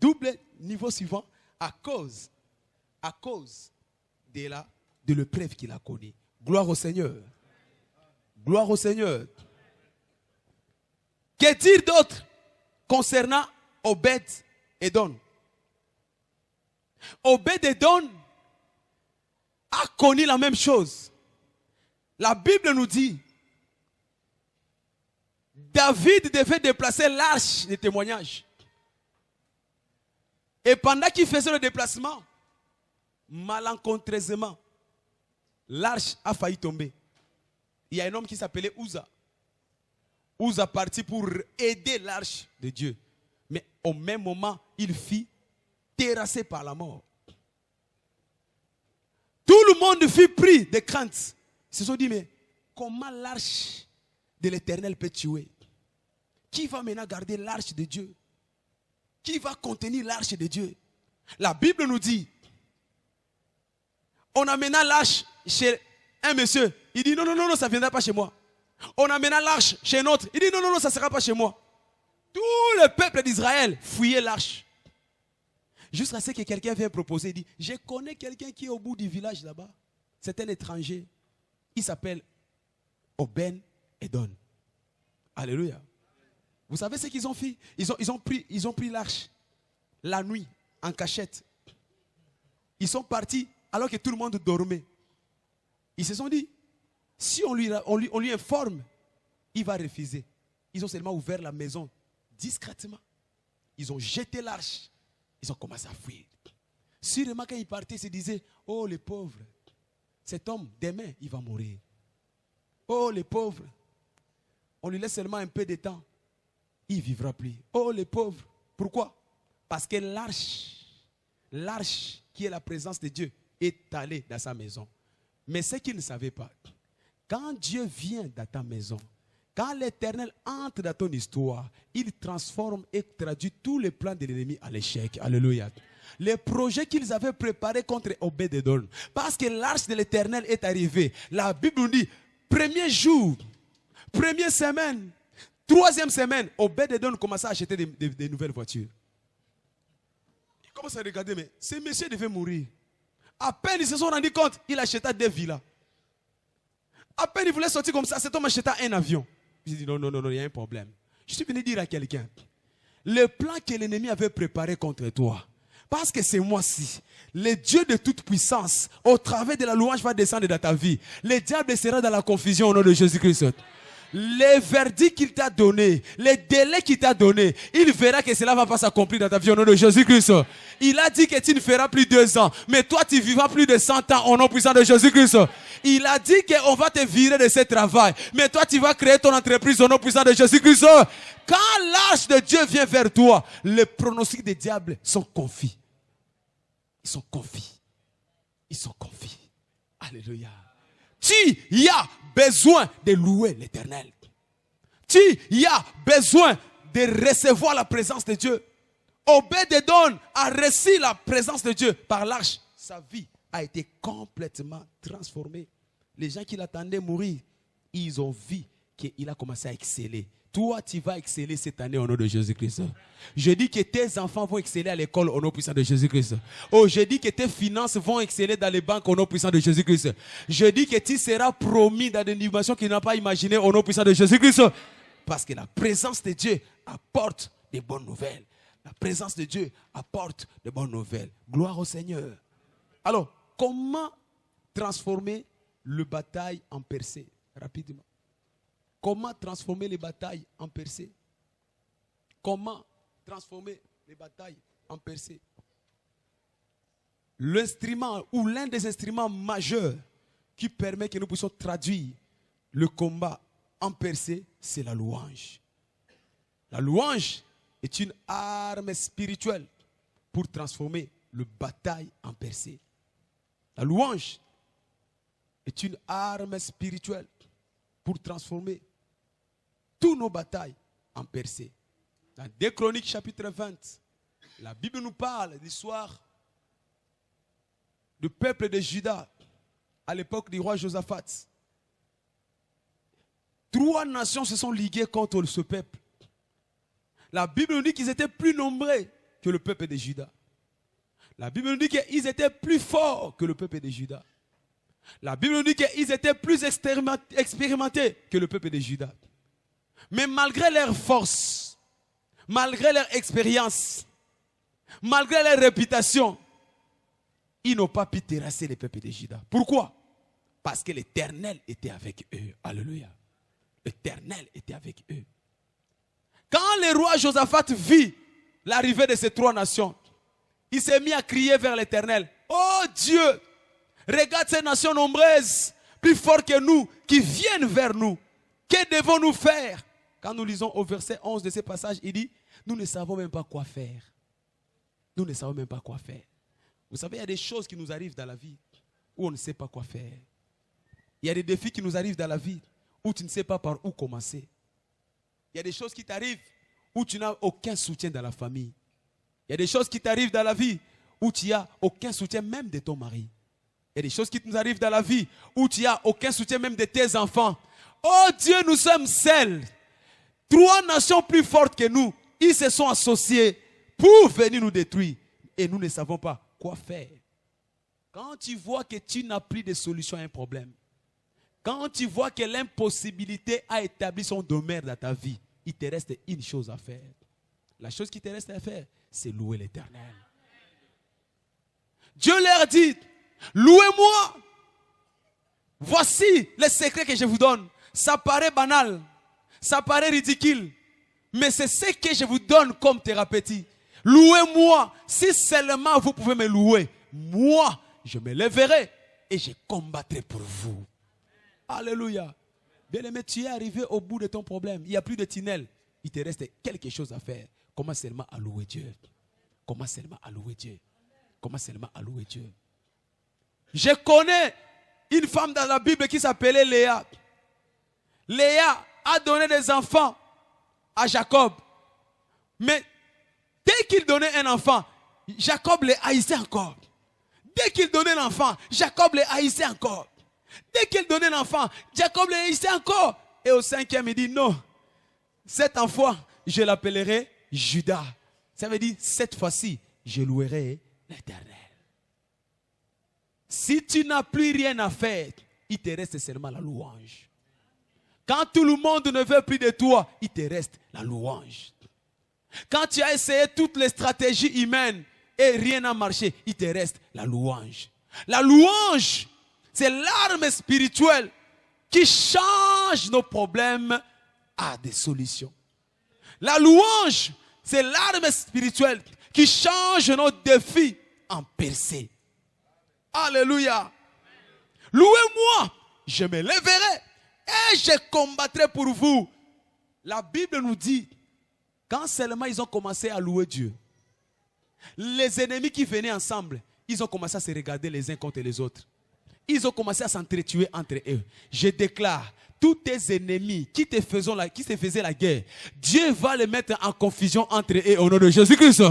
double niveau suivant, à cause de l'épreuve qu'il a connue. Gloire au Seigneur. Gloire au Seigneur. Que dire d'autre concernant Obed-Édom? Obed-Édom a connu la même chose. La Bible nous dit, David devait déplacer l'arche de témoignage. Et pendant qu'il faisait le déplacement, malencontreusement, l'arche a failli tomber. il y a un homme qui s'appelait Uza. Uza partit pour aider l'arche de Dieu. Mais au même moment, il fut terrassé par la mort. Tout le monde fut pris de crainte. Ils se sont dit, mais comment l'arche de l'Éternel peut tuer? Qui va maintenant garder l'arche de Dieu? Qui va contenir l'arche de Dieu? La Bible nous dit, on amena l'arche chez un monsieur. Il dit, non, non, non, non, ça ne viendra pas chez moi. On amena l'arche chez un autre. Il dit, non, non, non, ça ne sera pas chez moi. Tout le peuple d'Israël fouillait l'arche. Jusqu'à ce que quelqu'un vienne proposer, il dit, je connais quelqu'un qui est au bout du village là-bas. C'est un étranger. Il s'appelle Obed-Edom. Alléluia. Vous savez ce qu'ils ont fait? Ils ont pris l'arche la nuit, en cachette. Ils sont partis alors que tout le monde dormait. Ils se sont dit, si on lui informe, il va refuser. Ils ont seulement ouvert la maison discrètement. Ils ont jeté l'arche. Ils ont commencé à fuir. Sûrement quand ils partaient, ils se disaient, oh les pauvres, cet homme, demain, il va mourir. Oh les pauvres, on lui laisse seulement un peu de temps. Il ne vivra plus. Oh les pauvres. Pourquoi? Parce que l'arche qui est la présence de Dieu est allée dans sa maison. Mais ce qu'ils ne savaient pas, quand Dieu vient dans ta maison, quand l'Éternel entre dans ton histoire, il transforme et traduit tous les plans de l'ennemi à l'échec. Alléluia. Les projets qu'ils avaient préparés contre Obed-Edom, parce que l'arche de l'Éternel est arrivée. La Bible nous dit, premier jour, première semaine, troisième semaine, Obed-Edom commençait à acheter des nouvelles voitures. Il commence à regarder, mais ce monsieur devait mourir. À peine ils se sont rendus compte, il acheta des villas. À peine il voulait sortir comme ça, cet homme acheta un avion. J'ai dit non, non, non, non, il y a un problème. Je suis venu dire à quelqu'un, le plan que l'ennemi avait préparé contre toi, parce que c'est moi-ci, le Dieu de toute puissance, au travers de la louange va descendre dans ta vie. Le diable sera dans la confusion au nom de Jésus-Christ. Les verdicts qu'il t'a donné, les délais qu'il t'a donné, il verra que cela ne va pas s'accomplir dans ta vie au nom de Jésus-Christ. Il a dit que tu ne feras plus 2 ans, mais toi tu vivras plus de 100 ans au nom puissant de Jésus-Christ. Il a dit qu'on va te virer de ce travail, mais toi tu vas créer ton entreprise au nom puissant de Jésus-Christ. Quand l'arche de Dieu vient vers toi, les pronostics des diables sont confis. Ils sont confis. Ils sont confis. Alléluia. Tu y as besoin de louer l'Éternel. Tu y as besoin de recevoir la présence de Dieu. Obed-Edom a reçu la présence de Dieu par l'arche. Sa vie a été complètement transformée. Les gens qui l'attendaient mourir, ils ont vu qu'il a commencé à exceller. Toi, tu vas exceller cette année au nom de Jésus-Christ. Je dis que tes enfants vont exceller à l'école au nom puissant de Jésus-Christ. Oh, je dis que tes finances vont exceller dans les banques au nom puissant de Jésus-Christ. Je dis que tu seras promis dans des dimensions que tu n'as pas imaginées au nom puissant de Jésus-Christ. Parce que la présence de Dieu apporte des bonnes nouvelles. La présence de Dieu apporte des bonnes nouvelles. Gloire au Seigneur. Alors, comment transformer le bataille en percée? Rapidement. Comment transformer les batailles en percée? Comment transformer les batailles en percée? L'instrument ou l'un des instruments majeurs qui permet que nous puissions traduire le combat en percée, c'est la louange. La louange est une arme spirituelle pour transformer le bataille en percée. La louange est une arme spirituelle pour transformer toutes nos batailles en percée. Dans 2 Chroniques chapitre 20, la Bible nous parle de l'histoire du peuple de Juda à l'époque du roi Josaphat. 3 nations se sont liguées contre ce peuple. La Bible nous dit qu'ils étaient plus nombreux que le peuple de Juda. La Bible nous dit qu'ils étaient plus forts que le peuple de Juda. La Bible nous dit qu'ils étaient plus expérimentés que le peuple de Juda. Mais malgré leur force, malgré leur expérience, malgré leur réputation, ils n'ont pas pu terrasser les peuples de Juda. Pourquoi? Parce que l'Éternel était avec eux. Alléluia. L'Éternel était avec eux. Quand le roi Josaphat vit l'arrivée de ces 3 nations, il s'est mis à crier vers l'Éternel. Oh Dieu, regarde ces nations nombreuses. plus forts que nous, qui viennent vers nous. Que devons-nous faire? Quand nous lisons au verset 11 de ce passage, il dit, nous ne savons même pas quoi faire. Nous ne savons même pas quoi faire. Vous savez, il y a des choses qui nous arrivent dans la vie où on ne sait pas quoi faire. Il y a des défis qui nous arrivent dans la vie où tu ne sais pas par où commencer. Il y a des choses qui t'arrivent où tu n'as aucun soutien dans la famille. Il y a des choses qui t'arrivent dans la vie où tu n'as aucun soutien même de ton mari. Il y a des choses qui nous arrivent dans la vie où tu n'as aucun soutien même de tes enfants. Oh Dieu, nous sommes seuls. 3 nations plus fortes que nous, ils se sont associés pour venir nous détruire. Et nous ne savons pas quoi faire. Quand tu vois que tu n'as plus de solution à un problème, quand tu vois que l'impossibilité a établi son demeure dans ta vie, il te reste une chose à faire. La chose qui te reste à faire, c'est louer l'Éternel. Dieu leur dit, louez-moi. Voici les secrets que je vous donne. Ça paraît banal, ça paraît ridicule, mais c'est ce que je vous donne comme thérapeutique. Louez-moi. Si seulement vous pouvez me louer, moi, je me lèverai et je combattrai pour vous. Alléluia. Bien-aimé, tu es arrivé au bout de ton problème. Il n'y a plus de tunnel. Il te reste quelque chose à faire. Commence seulement à louer Dieu. Commence seulement à louer Dieu. Commence seulement à louer Dieu. Je connais une femme dans la Bible qui s'appelait Léa. Léa a donné des enfants à Jacob. Mais dès qu'il donnait un enfant, Jacob les haïssait encore. Dès qu'il donnait un enfant, Jacob les haïssait encore. Dès qu'il donnait un enfant, Jacob les haïssait encore. Et au 5e, il dit non. Cet enfant, je l'appellerai Judas. Ça veut dire, cette fois-ci, je louerai l'Éternel. Si tu n'as plus rien à faire, il te reste seulement la louange. Quand tout le monde ne veut plus de toi, il te reste la louange. Quand tu as essayé toutes les stratégies humaines et rien n'a marché, il te reste la louange. La louange, c'est l'arme spirituelle qui change nos problèmes à des solutions. La louange, c'est l'arme spirituelle qui change nos défis en percée. Alléluia. Louez-moi, je me lèverai et je combattrai pour vous. La Bible nous dit, quand seulement ils ont commencé à louer Dieu, les ennemis qui venaient ensemble, ils ont commencé à se regarder les uns contre les autres. Ils ont commencé à s'entretuer entre eux. Je déclare, tous tes ennemis qui te faisaient la guerre, Dieu va les mettre en confusion entre eux au nom de Jésus-Christ.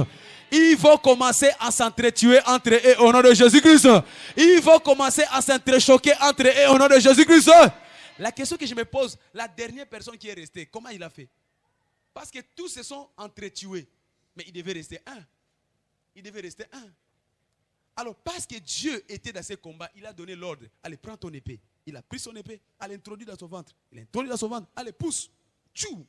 Ils vont commencer à s'entretuer entre eux au nom de Jésus-Christ. Ils vont commencer à s'entrechoquer entre eux au nom de Jésus-Christ. La question que je me pose, la dernière personne qui est restée, comment il a fait? Parce que tous se sont entretués. Mais il devait rester un. Il devait rester un. Alors, parce que Dieu était dans ce combat, il a donné l'ordre. Allez, prends ton épée. Il a pris son épée, elle l'introduit dans son ventre. Il l'introduit dans son ventre, allez, pousse. Tchou.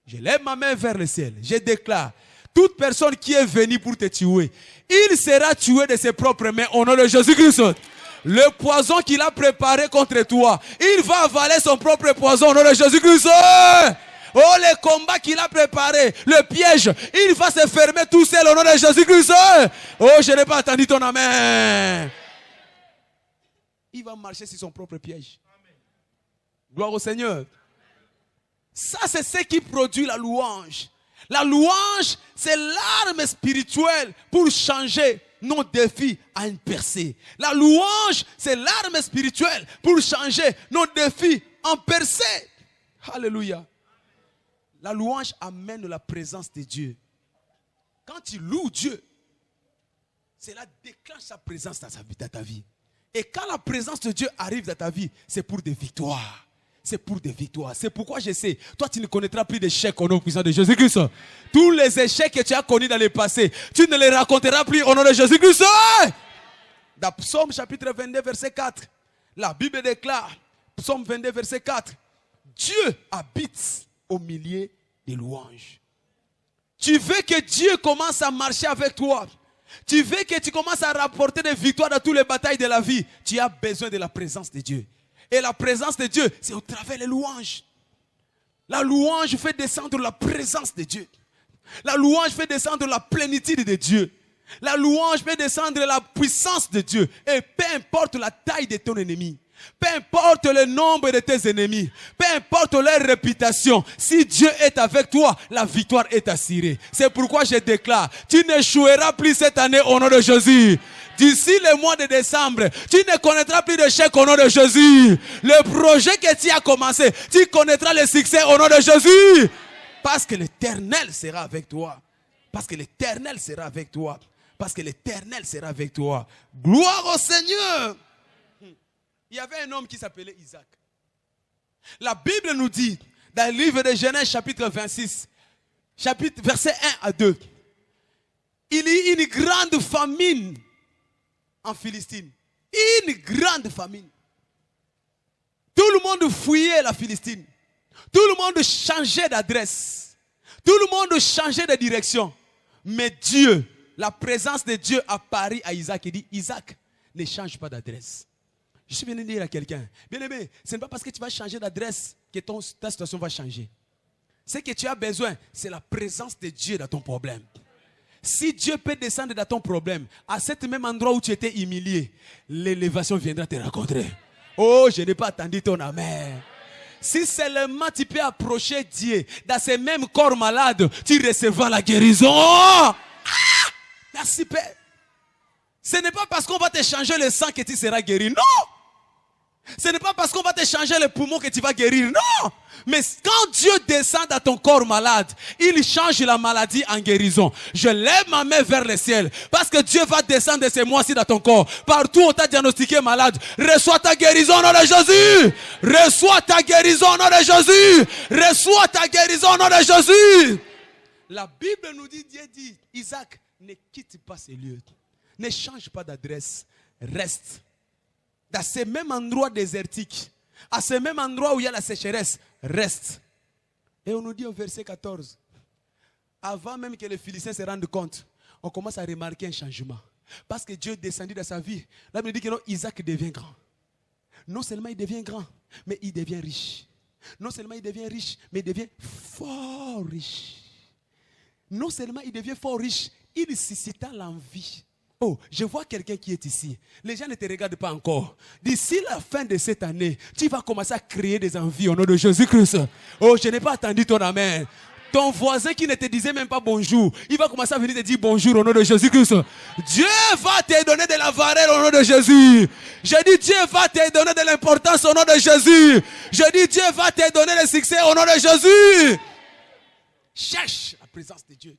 Je lève ma main vers le ciel. Je déclare, toute personne qui est venue pour te tuer, il sera tué de ses propres mains au nom de Jésus-Christ. Le poison qu'il a préparé contre toi, il va avaler son propre poison au nom de Jésus-Christ. Oh, le combat qu'il a préparé, le piège, il va se fermer tout seul au nom de Jésus-Christ. Oh, je n'ai pas entendu ton amen. Il va marcher sur son propre piège. Amen. Gloire au Seigneur. Ça, c'est ce qui produit la louange. La louange, c'est l'arme spirituelle pour changer nos défis à une percée. La louange, c'est l'arme spirituelle pour changer nos défis en percée. Alléluia. La louange amène la présence de Dieu. Quand tu loues Dieu, cela déclenche sa présence dans ta vie. Et quand la présence de Dieu arrive dans ta vie, c'est pour des victoires. C'est pour des victoires. C'est pourquoi je sais, toi tu ne connaîtras plus d'échecs au nom puissant de Jésus-Christ. Tous les échecs que tu as connus dans le passé, tu ne les raconteras plus au nom de Jésus-Christ. Dans Psaume chapitre 22 verset 4, la Bible déclare, Psaume 22 verset 4, Dieu habite au milieu des louanges. Tu veux que Dieu commence à marcher avec toi. Tu veux que tu commences à rapporter des victoires dans toutes les batailles de la vie. Tu as besoin de la présence de Dieu. Et la présence de Dieu, c'est au travers des louanges. La louange fait descendre la présence de Dieu. La louange fait descendre la plénitude de Dieu. La louange fait descendre la puissance de Dieu. Et peu importe la taille de ton ennemi, Peu importe le nombre de tes ennemis, peu importe leur réputation, si Dieu est avec toi, la victoire est assurée. C'est pourquoi je déclare, tu n'échoueras plus cette année au nom de Jésus. D'ici le mois de décembre, tu ne connaîtras plus d'échec au nom de Jésus. Le projet que tu as commencé, tu connaîtras le succès au nom de Jésus. Parce que l'Éternel sera avec toi. Parce que l'Éternel sera avec toi. Parce que l'Éternel sera avec toi. Gloire au Seigneur. Il y avait un homme qui s'appelait Isaac. La Bible nous dit, dans le livre de Genèse chapitre 26, verset 1 à 2, il y a une grande famine en Philistine. Une grande famine. Tout le monde fouillait la Philistine. Tout le monde changeait d'adresse. Tout le monde changeait de direction. Mais Dieu, la présence de Dieu apparut à Isaac et dit, Isaac, ne change pas d'adresse. Je suis venu dire à quelqu'un, bien aimé, ce n'est pas parce que tu vas changer d'adresse que ta situation va changer. Ce que tu as besoin, c'est la présence de Dieu dans ton problème. Si Dieu peut descendre dans ton problème, à cet même endroit où tu étais humilié, l'élévation viendra te rencontrer. Oh, je n'ai pas attendu ton amen. Si seulement tu peux approcher Dieu dans ces mêmes corps malades, tu recevras la guérison. Ah! Merci Père. Ce n'est pas parce qu'on va te changer le sang que tu seras guéri. Non. Ce n'est pas parce qu'on va te changer le poumon que tu vas guérir. Non. Mais quand Dieu descend dans ton corps malade, il change la maladie en guérison. Je lève ma main vers le ciel parce que Dieu va descendre ce mois-ci dans ton corps. Partout où tu as diagnostiqué malade, reçois ta guérison au nom de Jésus. Reçois ta guérison au nom de Jésus. Reçois ta guérison au nom de Jésus. La Bible nous dit, Dieu dit, Isaac, ne quitte pas ces lieux. Ne change pas d'adresse. Reste dans ce même endroit désertique. À ce même endroit où il y a la sécheresse. Reste. Et on nous dit au verset 14. Avant même que les Philistins se rendent compte, on commence à remarquer un changement. Parce que Dieu descendit dans sa vie. Là, on nous dit que non, Isaac devient grand. Non seulement il devient grand, mais il devient riche. Non seulement il devient riche, mais il devient fort riche. Non seulement il devient fort riche, il suscita l'envie. Oh, je vois quelqu'un qui est ici. Les gens ne te regardent pas encore. D'ici la fin de cette année, tu vas commencer à créer des envies au nom de Jésus-Christ. Oh, je n'ai pas attendu ton amen. Ton voisin qui ne te disait même pas bonjour, il va commencer à venir te dire bonjour au nom de Jésus-Christ. Dieu va te donner de la valeur au nom de Jésus. Je dis Dieu va te donner de l'importance au nom de Jésus. Je dis Dieu va te donner le succès au nom de Jésus. Cherche la présence de Dieu.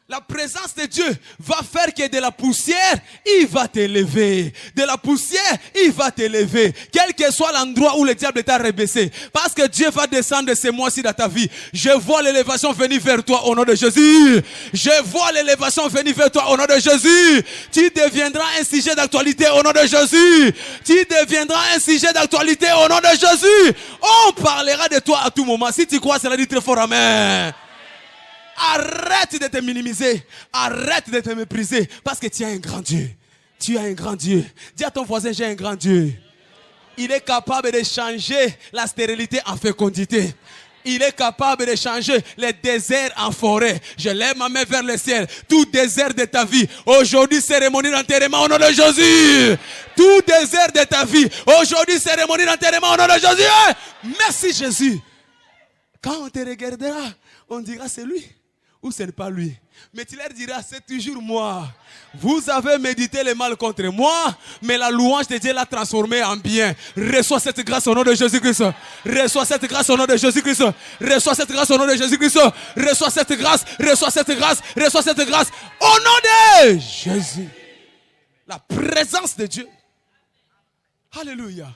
La présence de Dieu va faire que de la poussière, il va t'élever. De la poussière, il va t'élever. Quel que soit l'endroit où le diable t'a rebaissé. Parce que Dieu va descendre ce mois-ci dans ta vie. Je vois l'élévation venir vers toi au nom de Jésus. Je vois l'élévation venir vers toi au nom de Jésus. Tu deviendras un sujet d'actualité au nom de Jésus. Tu deviendras un sujet d'actualité au nom de Jésus. On parlera de toi à tout moment. Si tu crois, cela dit très fort amen. Arrête de te minimiser. Arrête de te mépriser. Parce que tu as un grand Dieu. Tu as un grand Dieu. Dis à ton voisin, j'ai un grand Dieu. Il est capable de changer la stérilité en fécondité. Il est capable de changer les déserts en forêt. Je lève ma main vers le ciel. Tout désert de ta vie. Aujourd'hui, cérémonie d'enterrement au nom de Jésus. Tout désert de ta vie. Aujourd'hui, cérémonie d'enterrement au nom de Jésus. Merci Jésus. Quand on te regardera, on dira c'est lui. Ou ce n'est pas lui. Mais tu leur diras, c'est toujours moi. Vous avez médité le mal contre moi, mais la louange de Dieu l'a transformé en bien. Reçois cette grâce au nom de Jésus-Christ. Reçois cette grâce au nom de Jésus-Christ. Reçois cette grâce au nom de Jésus-Christ. Reçois cette grâce, reçois cette grâce, reçois cette grâce. Au nom de Jésus. La présence de Dieu. Alléluia.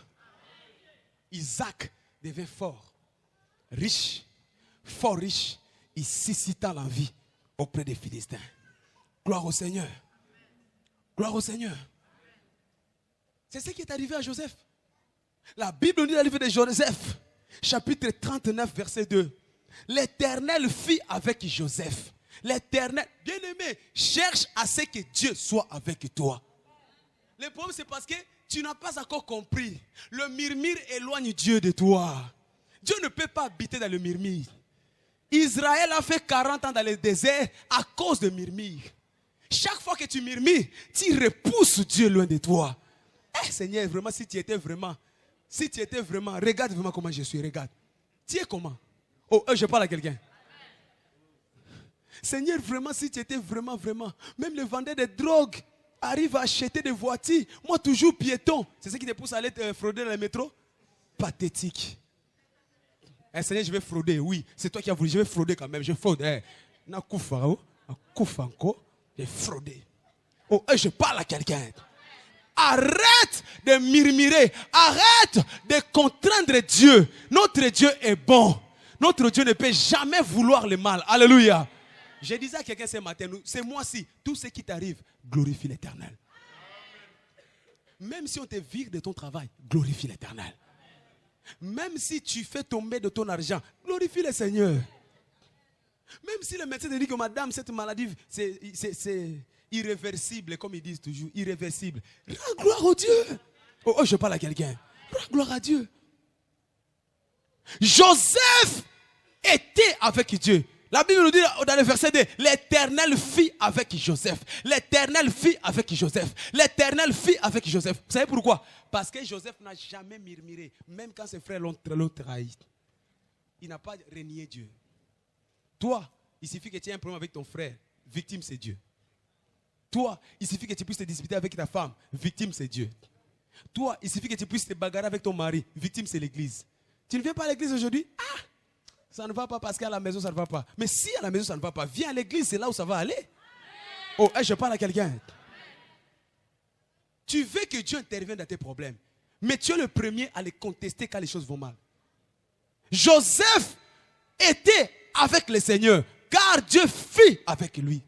Isaac devient fort, riche, fort riche. Il suscita l'envie auprès des Philistins. Gloire au Seigneur. Gloire au Seigneur. C'est ce qui est arrivé à Joseph. La Bible nous dit dans le livre de Joseph, chapitre 39, verset 2. L'Éternel fit avec Joseph. L'Éternel, bien-aimé, cherche à ce que Dieu soit avec toi. Le problème, c'est parce que tu n'as pas encore compris. Le murmure éloigne Dieu de toi. Dieu ne peut pas habiter dans le murmure. Israël a fait 40 ans dans le désert à cause de murmures. Chaque fois que tu murmures, tu repousses Dieu loin de toi. Eh Seigneur, vraiment, si tu étais vraiment si tu étais vraiment, regarde vraiment comment je suis, regarde. Tu es comment? Oh, je parle à quelqu'un. Seigneur, vraiment, si tu étais vraiment, même les vendeurs de drogue arrivent à acheter des voitures. Moi, toujours piéton. C'est ce qui te pousse à aller te frauder dans le métro? Pathétique. Seigneur, je vais frauder, oui. C'est toi qui as voulu, je vais frauder quand même. Je fraude. J'ai fraudé. Oh, je parle à quelqu'un. Arrête de murmurer. Arrête de contraindre Dieu. Notre Dieu est bon. Notre Dieu ne peut jamais vouloir le mal. Alléluia. Je disais à quelqu'un ce matin, c'est moi-ci. Tout ce qui t'arrive, glorifie l'Éternel. Même si on te vire de ton travail, glorifie l'Éternel. Même si tu fais tomber de ton argent, glorifie le Seigneur. Même si le médecin te dit que madame, cette maladie, c'est irréversible, comme ils disent toujours, irréversible. Rends gloire au Dieu. Oh, je parle à quelqu'un. Rends gloire à Dieu. Joseph était avec Dieu. La Bible nous dit dans le verset 2, l'Éternel fit avec Joseph. L'Éternel fit avec Joseph. L'Éternel fit avec Joseph. Vous savez pourquoi? Parce que Joseph n'a jamais murmuré. Même quand ses frères l'ont trahi. Il n'a pas renié Dieu. Toi, il suffit que tu aies un problème avec ton frère. Victime, c'est Dieu. Toi, il suffit que tu puisses te disputer avec ta femme. Victime, c'est Dieu. Toi, il suffit que tu puisses te bagarrer avec ton mari. Victime, c'est l'église. Tu ne viens pas à l'église aujourd'hui? Ah! Ça ne va pas parce qu'à la maison, ça ne va pas. Mais si à la maison, ça ne va pas, viens à l'église, c'est là où ça va aller. Oh, je parle à quelqu'un. Tu veux que Dieu intervienne dans tes problèmes. Mais tu es le premier à les contester quand les choses vont mal. Joseph était avec le Seigneur, car Dieu fit avec lui.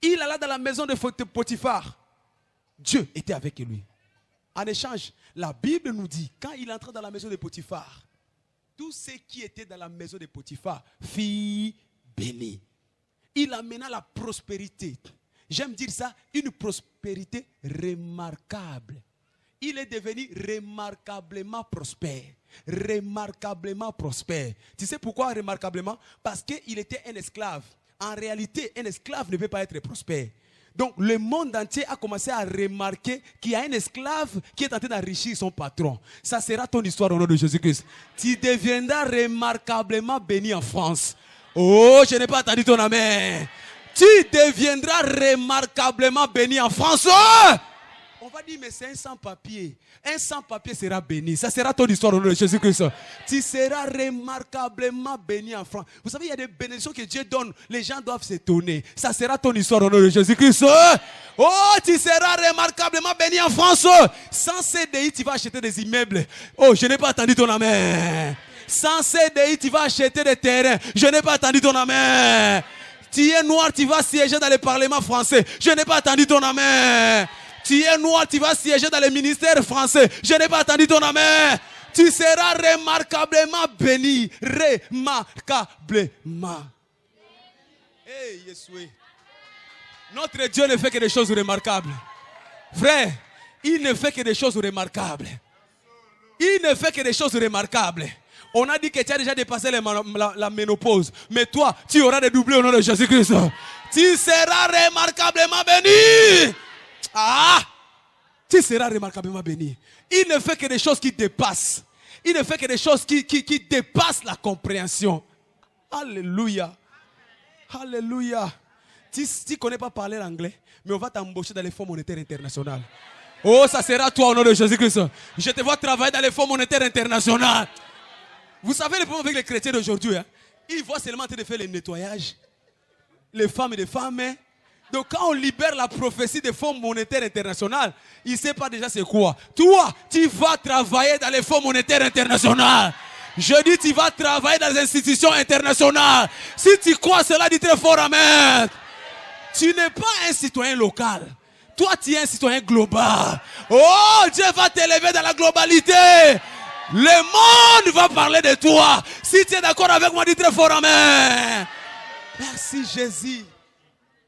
Il alla dans la maison de Potiphar. Dieu était avec lui. En échange, la Bible nous dit, quand il entra dans la maison de Potiphar, tous ceux qui étaient dans la maison de Potiphar furent bénis. Il amena la prospérité. J'aime dire ça, une prospérité remarquable. Il est devenu remarquablement prospère. Remarquablement prospère. Tu sais pourquoi remarquablement? Parce qu'il était un esclave. En réalité, un esclave ne peut pas être prospère. Donc le monde entier a commencé à remarquer qu'il y a un esclave qui est en train d'enrichir son patron. Ça sera ton histoire au nom de Jésus-Christ. Tu deviendras remarquablement béni en France. Oh, je n'ai pas entendu ton amen. Tu deviendras remarquablement béni en France. Oh! On va dire, mais c'est un sans-papier. Un sans-papier sera béni. Ça sera ton histoire au nom de Jésus-Christ. Tu seras remarquablement béni en France. Vous savez, il y a des bénédictions que Dieu donne. Les gens doivent s'étonner. Ça sera ton histoire au nom de Jésus-Christ. Oh, tu seras remarquablement béni en France. Sans CDI, tu vas acheter des immeubles. Oh, je n'ai pas entendu ton amen. Sans CDI, tu vas acheter des terrains. Je n'ai pas entendu ton amen. Tu es noir, tu vas siéger dans le Parlement français. Je n'ai pas entendu ton amen. Tu es noir, tu vas siéger dans les ministères français. Je n'ai pas entendu ton amen. Tu seras remarquablement béni. Remarquablement. Hey, Yeshua. Notre Dieu ne fait que des choses remarquables. Frère, il ne fait que des choses remarquables. Il ne fait que des choses remarquables. On a dit que tu as déjà dépassé la ménopause. Mais toi, tu auras des doublés au nom de Jésus-Christ. Tu seras remarquablement béni. Ah! Tu seras remarquablement béni. Il ne fait que des choses qui dépassent. Il ne fait que des choses qui dépassent la compréhension. Alléluia. Alléluia. Tu ne connais pas parler l'anglais, mais on va t'embaucher dans les fonds monétaires internationaux. Oh, ça sera toi au nom de Jésus-Christ. Je te vois travailler dans les fonds monétaires internationaux. Vous savez le problème avec les chrétiens d'aujourd'hui, hein? Ils voient seulement en train de faire le nettoyage. Les femmes et les femmes, hein? Donc quand on libère la prophétie des fonds monétaires internationaux, il ne sait pas déjà c'est quoi. Toi, tu vas travailler dans les fonds monétaires internationaux. Je dis tu vas travailler dans les institutions internationales. Si tu crois cela, dis très fort amen. Tu n'es pas un citoyen local. Toi, tu es un citoyen global. Oh, Dieu va t'élever dans la globalité. Le monde va parler de toi. Si tu es d'accord avec moi, dis très fort amen. Merci Jésus.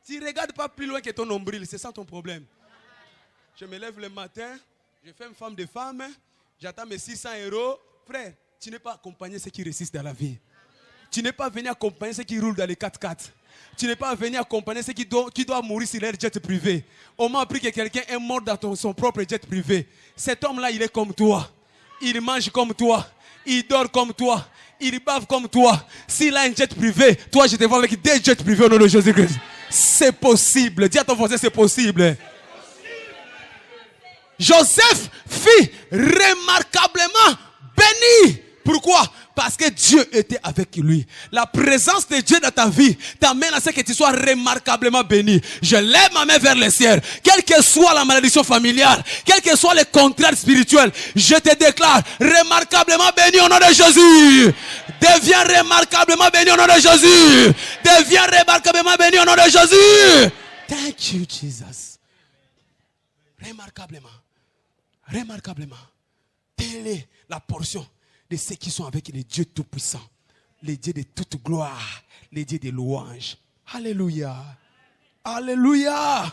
Tu ne regardes pas plus loin que ton nombril, c'est ça ton problème. Je me lève le matin, je fais une femme de femme, j'attends mes 600 €. Frère, tu n'es pas accompagné ceux qui résistent dans la vie. Tu n'es pas venu accompagner ceux qui roulent dans les 4x4. Tu n'es pas venu accompagner ceux qui doivent mourir sur leur jet privé. On m'a appris que quelqu'un est mort dans son propre jet privé. Cet homme-là, il est comme toi. Il mange comme toi. Il dort comme toi. Il bave comme toi. S'il a un jet privé, toi, je te vois avec des jets privés au nom de Jésus-Christ. C'est possible. Dis à ton voisin, c'est possible. Joseph fut remarquablement béni. Pourquoi? Parce que Dieu était avec lui. La présence de Dieu dans ta vie t'amène à ce que tu sois remarquablement béni. Je lève ma main vers le ciel. Quelle que soit la malédiction familiale, quel que soit les contraintes spirituelles, je te déclare remarquablement béni au nom de Jésus. Deviens remarquablement béni au nom de Jésus. Deviens remarquablement béni au nom de Jésus. Thank you, Jesus. Remarquablement. Remarquablement. Telle est la portion de ceux qui sont avec les dieux tout-puissants, les dieux de toute gloire, les dieux de louange. Alléluia. Alléluia.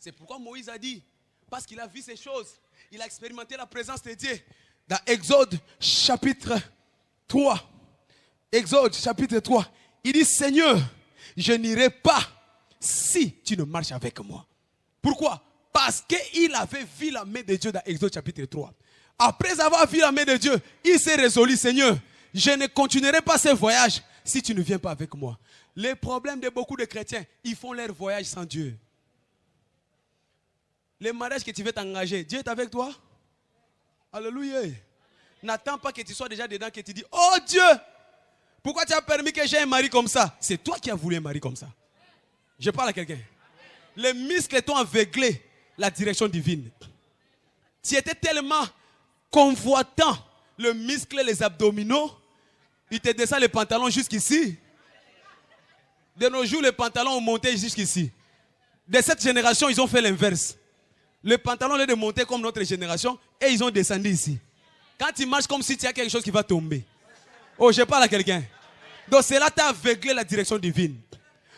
C'est pourquoi Moïse a dit, parce qu'il a vu ces choses, il a expérimenté la présence de Dieu. Dans Exode chapitre 3, Exode chapitre 3, il dit, Seigneur, je n'irai pas si tu ne marches avec moi. Pourquoi? Parce qu'il avait vu la main de Dieu dans Exode chapitre 3. Après avoir vu la main de Dieu, il s'est résolu, Seigneur, je ne continuerai pas ce voyage si tu ne viens pas avec moi. Les problèmes de beaucoup de chrétiens, ils font leur voyage sans Dieu. Les mariages que tu veux t'engager, Dieu est avec toi? Alléluia. N'attends pas que tu sois déjà dedans, que tu dis, oh Dieu, pourquoi tu as permis que j'ai un mari comme ça? C'est toi qui as voulu un mari comme ça. Je parle à quelqu'un. Les muscles t'ont aveuglé la direction divine. Tu étais tellement convoitant le muscle, les abdominaux, il te descend les pantalons jusqu'ici. De nos jours, les pantalons ont monté jusqu'ici. De cette génération, ils ont fait l'inverse. Les pantalons, au lieu de monter comme notre génération, et ils ont descendu ici. Quand tu marches comme si tu as quelque chose qui va tomber. Oh, je parle à quelqu'un. Donc cela t'a aveuglé la direction divine.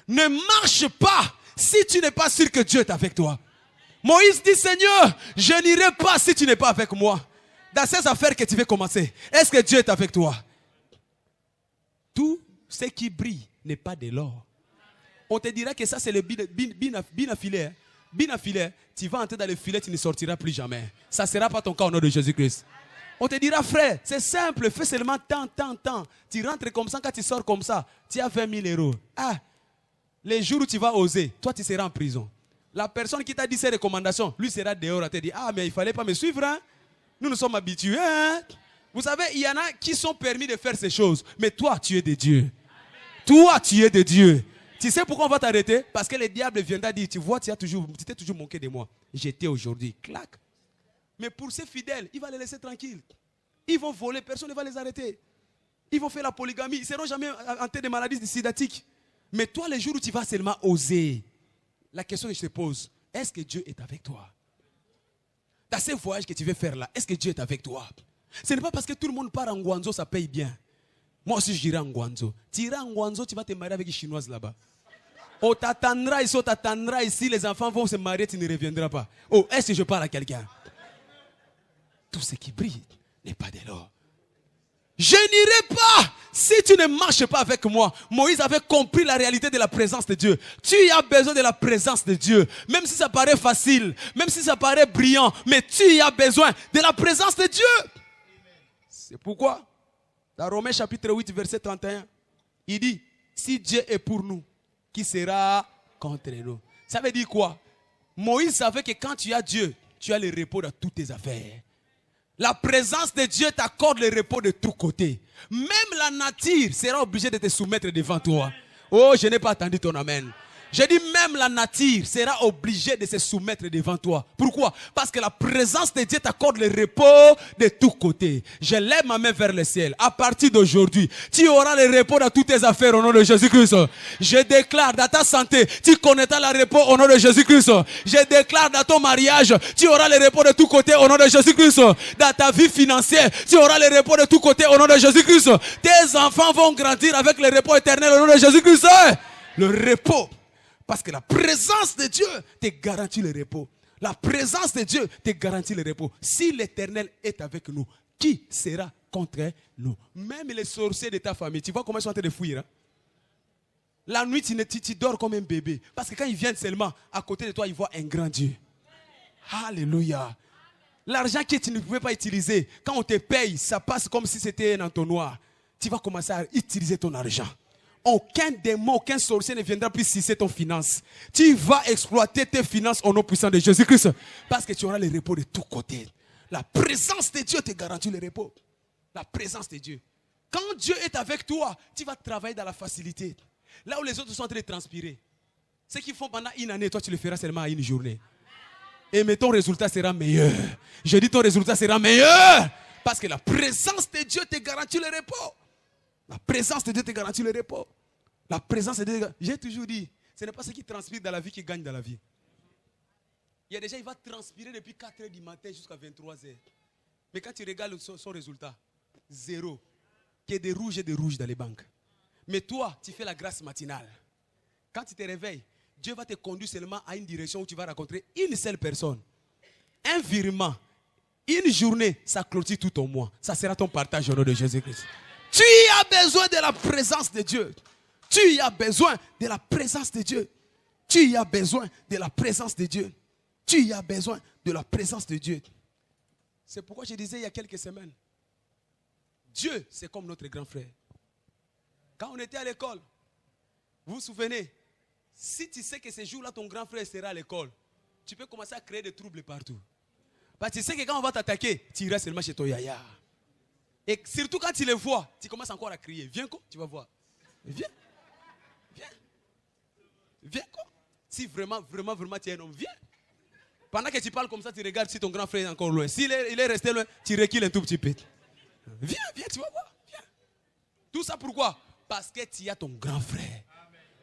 Ne marche pas si tu n'es pas sûr que Dieu est avec toi. Moïse dit, Seigneur, je n'irai pas si tu n'es pas avec moi. Dans ces affaires que tu veux commencer, est-ce que Dieu est avec toi? Tout ce qui brille n'est pas de l'or. On te dira que ça c'est le bin à filet. Bin à filet, tu vas entrer dans le filet, tu ne sortiras plus jamais. Ça ne sera pas ton cas au nom de Jésus-Christ. On te dira, frère, c'est simple, fais seulement tant. Tu rentres comme ça, quand tu sors comme ça, tu as 20 000 euros. Ah, les jours où tu vas oser, toi tu seras en prison. La personne qui t'a dit ces recommandations, lui sera dehors à te dire, ah mais il ne fallait pas me suivre, hein? Nous sommes habitués. Hein? Vous savez, il y en a qui sont permis de faire ces choses, mais toi tu es de Dieu. Toi tu es de Dieu. Tu sais pourquoi on va t'arrêter? Parce que le diable viendra dire, tu vois, tu t'es toujours moqué de moi. J'étais aujourd'hui, clac. Mais pour ces fidèles, il va les laisser tranquilles. Ils vont voler, personne ne va les arrêter. Ils vont faire la polygamie, ils ne seront jamais en tête de maladies sidatiques. Mais toi, les jours où tu vas seulement oser, la question que je te pose, est-ce que Dieu est avec toi? Dans ces voyages que tu veux faire là, est-ce que Dieu est avec toi? Ce n'est pas parce que tout le monde part en Guangzhou, ça paye bien. Moi aussi, j'irai en Guangzhou. Tu iras en Guangzhou, tu vas te marier avec une Chinoise là-bas. On t'attendra ici, les enfants vont se marier, tu ne reviendras pas. Oh, est-ce que je parle à quelqu'un? Tout ce qui brille n'est pas de l'or. Je n'irai pas si tu ne marches pas avec moi. Moïse avait compris la réalité de la présence de Dieu. Tu as besoin de la présence de Dieu. Même si ça paraît facile, même si ça paraît brillant, mais tu as besoin de la présence de Dieu. C'est pourquoi, dans Romains chapitre 8, verset 31, il dit, si Dieu est pour nous, qui sera contre nous? Ça veut dire quoi? Moïse savait que quand tu as Dieu, tu as le repos dans toutes tes affaires. La présence de Dieu t'accorde le repos de tous côtés. Même la nature sera obligée de te soumettre devant toi. Oh, je n'ai pas attendu ton amen. Je dis même la nature sera obligée de se soumettre devant toi. Pourquoi? Parce que la présence de Dieu t'accorde le repos de tous côtés. Je lève ma main vers le ciel. À partir d'aujourd'hui, tu auras le repos dans toutes tes affaires au nom de Jésus-Christ. Je déclare dans ta santé, tu connaîtras le repos au nom de Jésus-Christ. Je déclare dans ton mariage, tu auras le repos de tous côtés au nom de Jésus-Christ. Dans ta vie financière, tu auras le repos de tous côtés au nom de Jésus-Christ. Tes enfants vont grandir avec le repos éternel au nom de Jésus-Christ. Le repos. Parce que la présence de Dieu te garantit le repos. La présence de Dieu te garantit le repos. Si l'Éternel est avec nous, qui sera contre nous? Même les sorciers de ta famille, tu vois comment ils sont en train de fuir. Hein? La nuit, tu dors comme un bébé. Parce que quand ils viennent seulement, à côté de toi, ils voient un grand Dieu. Alléluia. L'argent que tu ne pouvais pas utiliser, quand on te paye, ça passe comme si c'était un entonnoir. Tu vas commencer à utiliser ton argent. Aucun démon, aucun sorcier ne viendra plus sucer ton finance. Tu vas exploiter tes finances au nom puissant de Jésus-Christ. Parce que tu auras le repos de tous côtés. La présence de Dieu te garantit le repos. La présence de Dieu. Quand Dieu est avec toi, tu vas travailler dans la facilité. Là où les autres sont en train de transpirer. Ce qu'ils font pendant une année, toi tu le feras seulement à une journée. Et mais ton résultat sera meilleur. Je dis ton résultat sera meilleur. Parce que la présence de Dieu te garantit le repos. La présence de Dieu te garantit le repos. La présence de Dieu. J'ai toujours dit, ce n'est pas ce qui transpire dans la vie qui gagne dans la vie. Il y a des gens, il va transpirer depuis 4 h du matin jusqu'à 23 h. Mais quand tu regardes son résultat, zéro. Il y a des rouges dans les banques. Mais toi, tu fais la grâce matinale. Quand tu te réveilles, Dieu va te conduire seulement à une direction où tu vas rencontrer une seule personne. Un virement, une journée, ça clôture tout ton mois. Ça sera ton partage au nom de Jésus-Christ. Tu as besoin de la présence de Dieu. Tu as besoin de la présence de Dieu. Tu as besoin de la présence de Dieu. Tu as besoin de la présence de Dieu. C'est pourquoi je disais il y a quelques semaines, Dieu, c'est comme notre grand frère. Quand on était à l'école, vous vous souvenez, si tu sais que ce jour-là, ton grand frère sera à l'école, tu peux commencer à créer des troubles partout. Parce que tu sais que quand on va t'attaquer, tu iras seulement chez ton yaya. Et surtout quand tu les vois, tu commences encore à crier. Viens quoi, tu vas voir. Viens. Viens. Viens quoi. Si vraiment tu es un homme, viens. Pendant que tu parles comme ça, tu regardes si ton grand frère est encore loin. S'il est resté loin, tu recules un tout petit peu. Viens, tu vas voir. Viens. Tout ça pourquoi? Parce que tu as ton grand frère.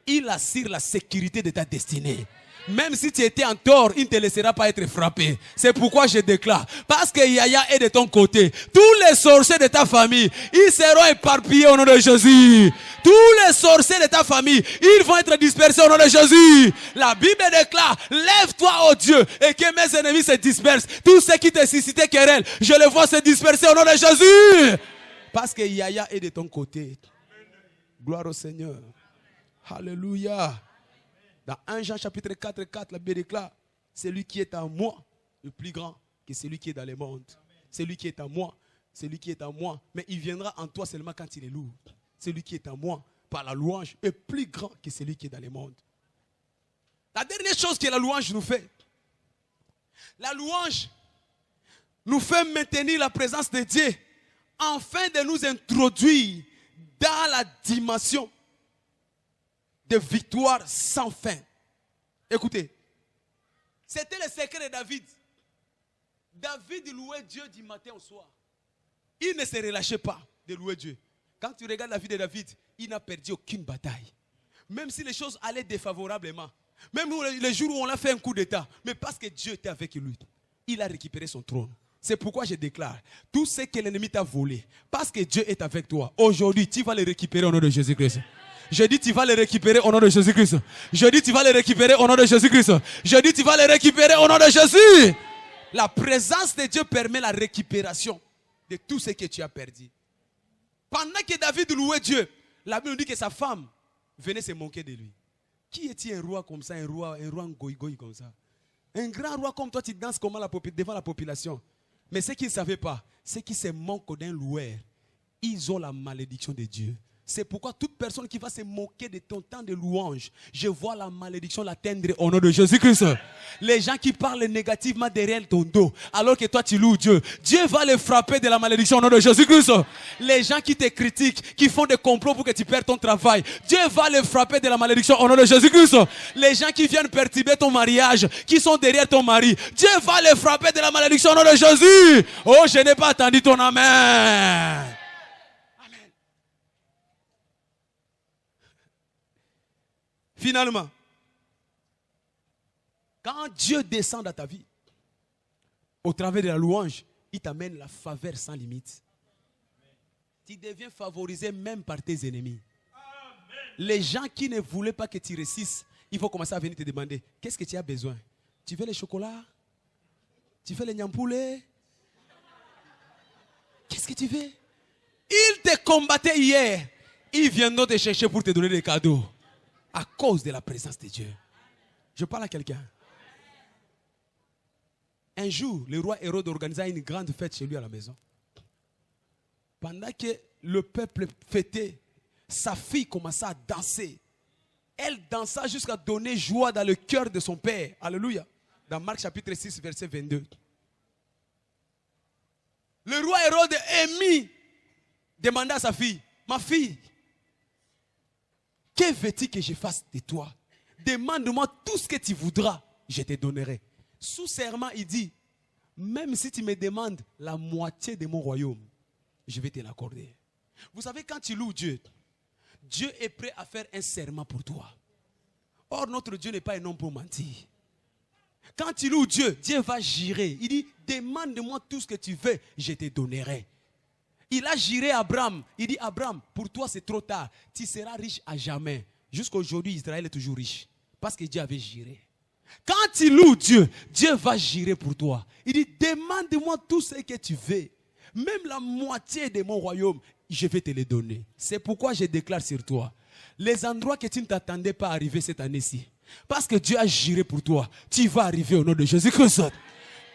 Il assure la sécurité de ta destinée. Même si tu étais en tort, il ne te laissera pas être frappé. C'est pourquoi je déclare. Parce que Yaya est de ton côté. Tous les sorciers de ta famille, ils seront éparpillés au nom de Jésus. Tous les sorciers de ta famille, ils vont être dispersés au nom de Jésus. La Bible déclare, lève-toi, ô Dieu, et que mes ennemis se dispersent. Tous ceux qui te suscitaient querelle, je les vois se disperser au nom de Jésus. Parce que Yaya est de ton côté. Gloire au Seigneur. Alléluia. Dans 1 Jean chapitre 4, la Bible déclare, celui qui est en moi est plus grand que celui qui est dans le monde. Celui qui est en moi, celui qui est en moi, mais il viendra en toi seulement quand il est lourd. Celui qui est en moi, par la louange, est plus grand que celui qui est dans le monde. La dernière chose que la louange nous fait, la louange nous fait maintenir la présence de Dieu afin de nous introduire dans la dimension de victoire sans fin. Écoutez, c'était le secret de David. David louait Dieu du matin au soir. Il ne se relâchait pas de louer Dieu. Quand tu regardes la vie de David, il n'a perdu aucune bataille. Même si les choses allaient défavorablement. Même le jour où on a fait un coup d'état. Mais parce que Dieu était avec lui, il a récupéré son trône. C'est pourquoi je déclare, tout ce que l'ennemi t'a volé, parce que Dieu est avec toi, aujourd'hui, tu vas le récupérer au nom de Jésus-Christ. Je dis, tu vas le récupérer au nom de Jésus-Christ. Je dis, tu vas le récupérer au nom de Jésus-Christ. Je dis, tu vas le récupérer au nom de Jésus. La présence de Dieu permet la récupération de tout ce que tu as perdu. Pendant que David louait Dieu, la Bible nous dit que sa femme venait se moquer de lui. Qui est-il un roi comme ça, un roi goy-goy comme ça? Un grand roi comme toi, tu danses comment devant la population. Mais ce qu'ils ne savaient pas, c'est qu'ils se moquent d'un loueur. Ils ont la malédiction de Dieu. C'est pourquoi toute personne qui va se moquer de ton temps de louange, je vois la malédiction l'atteindre au nom de Jésus-Christ. Les gens qui parlent négativement derrière ton dos, alors que toi tu loues Dieu, Dieu va les frapper de la malédiction au nom de Jésus-Christ. Les gens qui te critiquent, qui font des complots pour que tu perdes ton travail, Dieu va les frapper de la malédiction au nom de Jésus-Christ. Les gens qui viennent perturber ton mariage, qui sont derrière ton mari, Dieu va les frapper de la malédiction au nom de Jésus. Oh, je n'ai pas attendu ton amen. Finalement, quand Dieu descend dans ta vie, au travers de la louange, il t'amène la faveur sans limite. Tu deviens favorisé même par tes ennemis. Les gens qui ne voulaient pas que tu réussisses, ils vont commencer à venir te demander, qu'est-ce que tu as besoin? Tu veux les chocolats? Tu veux les nyampoulés? Qu'est-ce que tu veux? Ils te combattaient hier. Ils viendront te chercher pour te donner des cadeaux. À cause de la présence de Dieu. Je parle à quelqu'un. Un jour, le roi Hérode organisa une grande fête chez lui à la maison. Pendant que le peuple fêtait, sa fille commença à danser. Elle dansa jusqu'à donner joie dans le cœur de son père. Alléluia. Dans Marc chapitre 6, verset 22. Le roi Hérode ému demanda à sa fille, ma fille, que veux-tu que je fasse de toi? Demande-moi tout ce que tu voudras, je te donnerai. Sous serment, il dit, même si tu me demandes la moitié de mon royaume, je vais te l'accorder. Vous savez, quand tu loues Dieu, Dieu est prêt à faire un serment pour toi. Or, notre Dieu n'est pas un homme pour mentir. Quand tu loues Dieu, Dieu va jurer. Il dit, demande-moi tout ce que tu veux, je te donnerai. Il a juré à Abraham. Il dit, Abraham, pour toi c'est trop tard. Tu seras riche à jamais. Jusqu'à aujourd'hui, Israël est toujours riche. Parce que Dieu avait juré. Quand tu loues Dieu, Dieu va jurer pour toi. Il dit, demande-moi tout ce que tu veux. Même la moitié de mon royaume, je vais te le donner. C'est pourquoi je déclare sur toi. Les endroits que tu ne t'attendais pas à arriver cette année-ci. Parce que Dieu a juré pour toi. Tu vas arriver au nom de Jésus-Christ.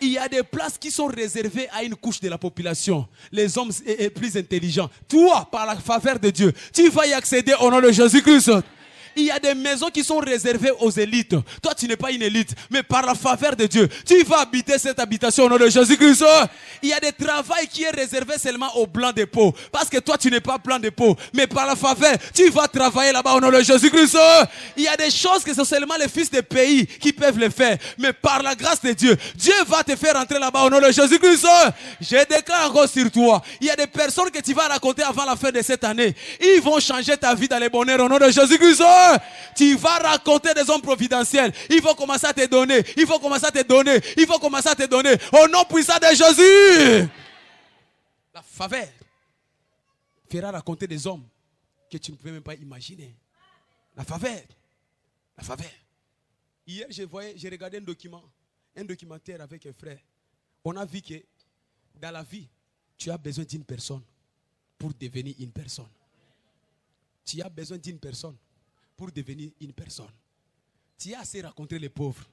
Il y a des places qui sont réservées à une couche de la population. Les hommes plus intelligents. Toi, par la faveur de Dieu, tu vas y accéder au nom de Jésus-Christ. Il y a des maisons qui sont réservées aux élites. Toi, tu n'es pas une élite, mais par la faveur de Dieu, tu vas habiter cette habitation au nom de Jésus-Christ. Il y a des travails qui est réservé seulement aux blancs de peau. Parce que toi, tu n'es pas blanc de peau, mais par la faveur, tu vas travailler là-bas au nom de Jésus-Christ. Il y a des choses que c'est seulement les fils des pays qui peuvent le faire. Mais par la grâce de Dieu, Dieu va te faire entrer là-bas au nom de Jésus-Christ. Je déclare encore sur toi, il y a des personnes que tu vas raconter avant la fin de cette année. Ils vont changer ta vie dans les bonheurs au nom de Jésus-Christ. Tu vas raconter des hommes providentiels. Il faut commencer à te donner. Il faut commencer à te donner. Il faut commencer à te donner. Au nom puissant de Jésus. La faveur fera raconter des hommes que tu ne peux même pas imaginer. La faveur. La faveur. Hier, j'ai regardé un documentaire avec un frère. On a vu que dans la vie, tu as besoin d'une personne pour devenir une personne. Tu as besoin d'une personne pour devenir une personne. Tu as assez rencontré les pauvres.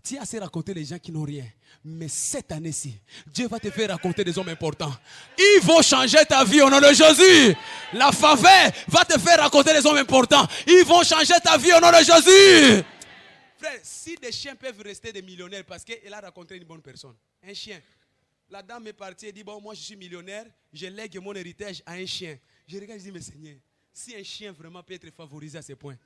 Tu as assez rencontré les gens qui n'ont rien. Mais cette année-ci, Dieu va te faire raconter des hommes importants. Ils vont changer ta vie au nom de Jésus. La faveur va te faire raconter des hommes importants. Ils vont changer ta vie au nom de Jésus. Frère, si des chiens peuvent rester des millionnaires parce qu'il a rencontré une bonne personne. Un chien. La dame est partie et dit, bon, moi je suis millionnaire, je lègue mon héritage à un chien. Je regarde et je dis, mais Seigneur, si un chien vraiment peut être favorisé à ce point,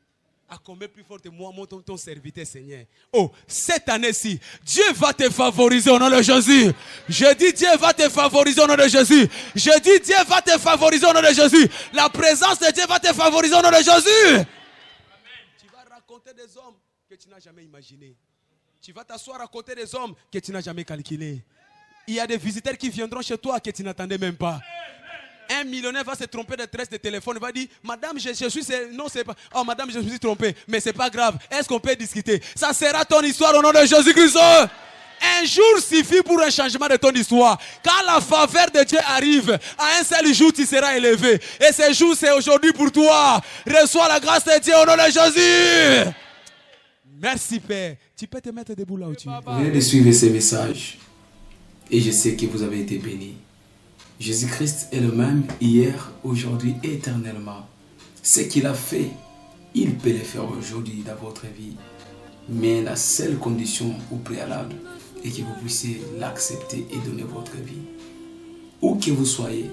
à combien plus fort moi, ton serviteur, Seigneur. Oh, cette année-ci, Dieu va te favoriser au nom de Jésus. Je dis Dieu va te favoriser au nom de Jésus. Je dis Dieu va te favoriser au nom de Jésus. La présence de Dieu va te favoriser au nom de Jésus. Amen. Tu vas raconter des hommes que tu n'as jamais imaginés. Tu vas t'asseoir à côté des hommes que tu n'as jamais calculés. Il y a des visiteurs qui viendront chez toi que tu n'attendais même pas. Un millionnaire va se tromper d'adresse de téléphone. Il va dire, madame, je suis... Non, c'est pas... Oh, madame, je me suis trompé. Mais c'est pas grave. Est-ce qu'on peut discuter? Ça sera ton histoire au nom de Jésus-Christ. Un jour suffit pour un changement de ton histoire. Quand la faveur de Dieu arrive, à un seul jour, tu seras élevé. Et ce jour, c'est aujourd'hui pour toi. Reçois la grâce de Dieu au nom de Jésus. Merci, Père. Tu peux te mettre debout là où tu es. Vous venez de suivre ces messages. Et je sais que vous avez été bénis. Jésus-Christ est le même hier, aujourd'hui et éternellement. Ce qu'il a fait, il peut le faire aujourd'hui dans votre vie. Mais la seule condition au préalable est que vous puissiez l'accepter et donner votre vie. Où que vous soyez,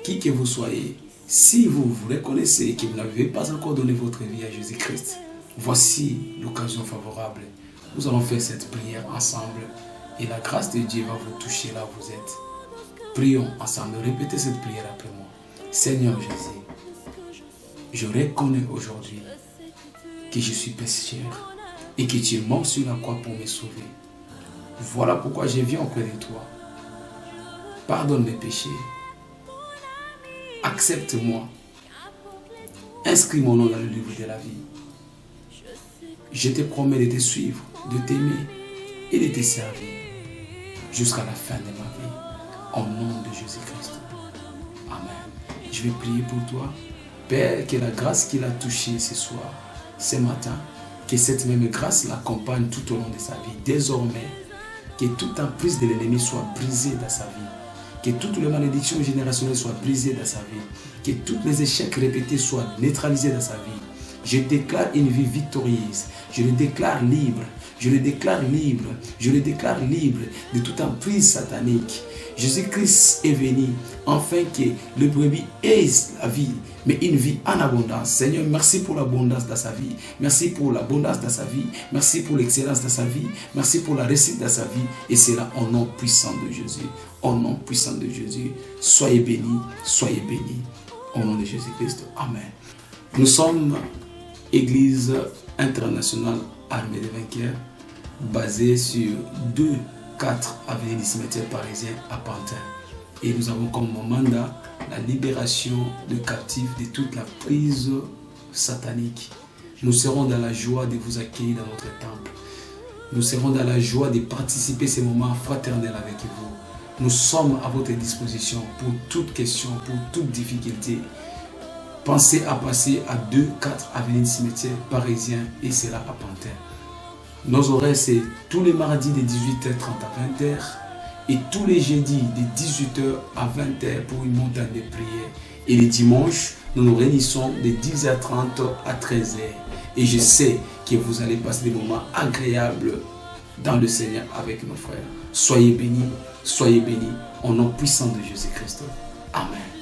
qui que vous soyez, si vous vous reconnaissez que vous n'avez pas encore donné votre vie à Jésus-Christ, voici l'occasion favorable. Nous allons faire cette prière ensemble et la grâce de Dieu va vous toucher là où vous êtes. Prions ensemble, répétez cette prière après moi. Seigneur Jésus, je reconnais aujourd'hui que je suis pécheur et que tu es mort sur la croix pour me sauver. Voilà pourquoi je viens auprès de toi. Pardonne mes péchés. Accepte-moi. Inscris mon nom dans le livre de la vie. Je te promets de te suivre, de t'aimer et de te servir jusqu'à la fin de ma vie. Au nom de Jésus-Christ. Amen. Je vais prier pour toi. Père, que la grâce qu'il a touchée ce soir, ce matin, que cette même grâce l'accompagne tout au long de sa vie. Désormais, Que toute emprise de l'ennemi soit brisée dans sa vie. Que toutes les malédictions générationnelles soient brisées dans sa vie. Que tous les échecs répétés soient neutralisés dans sa vie. Je déclare une vie victorieuse. Je le déclare libre. Je le déclare libre. Je le déclare libre de toute emprise satanique. Jésus-Christ est venu afin que le brebis ait la vie, mais une vie en abondance. Seigneur, merci pour l'abondance dans sa vie. Merci pour l'abondance dans sa vie. Merci pour l'excellence dans sa vie. Merci pour la réussite dans sa vie. Et c'est là au nom puissant de Jésus. Au nom puissant de Jésus. Soyez bénis. Soyez bénis. Au nom de Jésus-Christ. Amen. Nous sommes Église internationale armée des vainqueurs, basée sur 4 avenue du cimetière parisien à Pantin. Et nous avons comme mandat la libération de captifs de toute la prise satanique. Nous serons dans la joie de vous accueillir dans notre temple. Nous serons dans la joie de participer à ces moments fraternels avec vous. Nous sommes à votre disposition pour toute question, pour toute difficulté. Pensez à passer à 4 avenue du cimetière parisien et c'est là à Pantin. Nos horaires, c'est tous les mardis de 18h30 à 20h et tous les jeudis de 18h à 20h pour une montagne de prière. Et les dimanches, nous nous réunissons de 10h30 à 13h. Et je sais que vous allez passer des moments agréables dans le Seigneur avec nos frères. Soyez bénis au nom puissant de Jésus-Christ. Amen.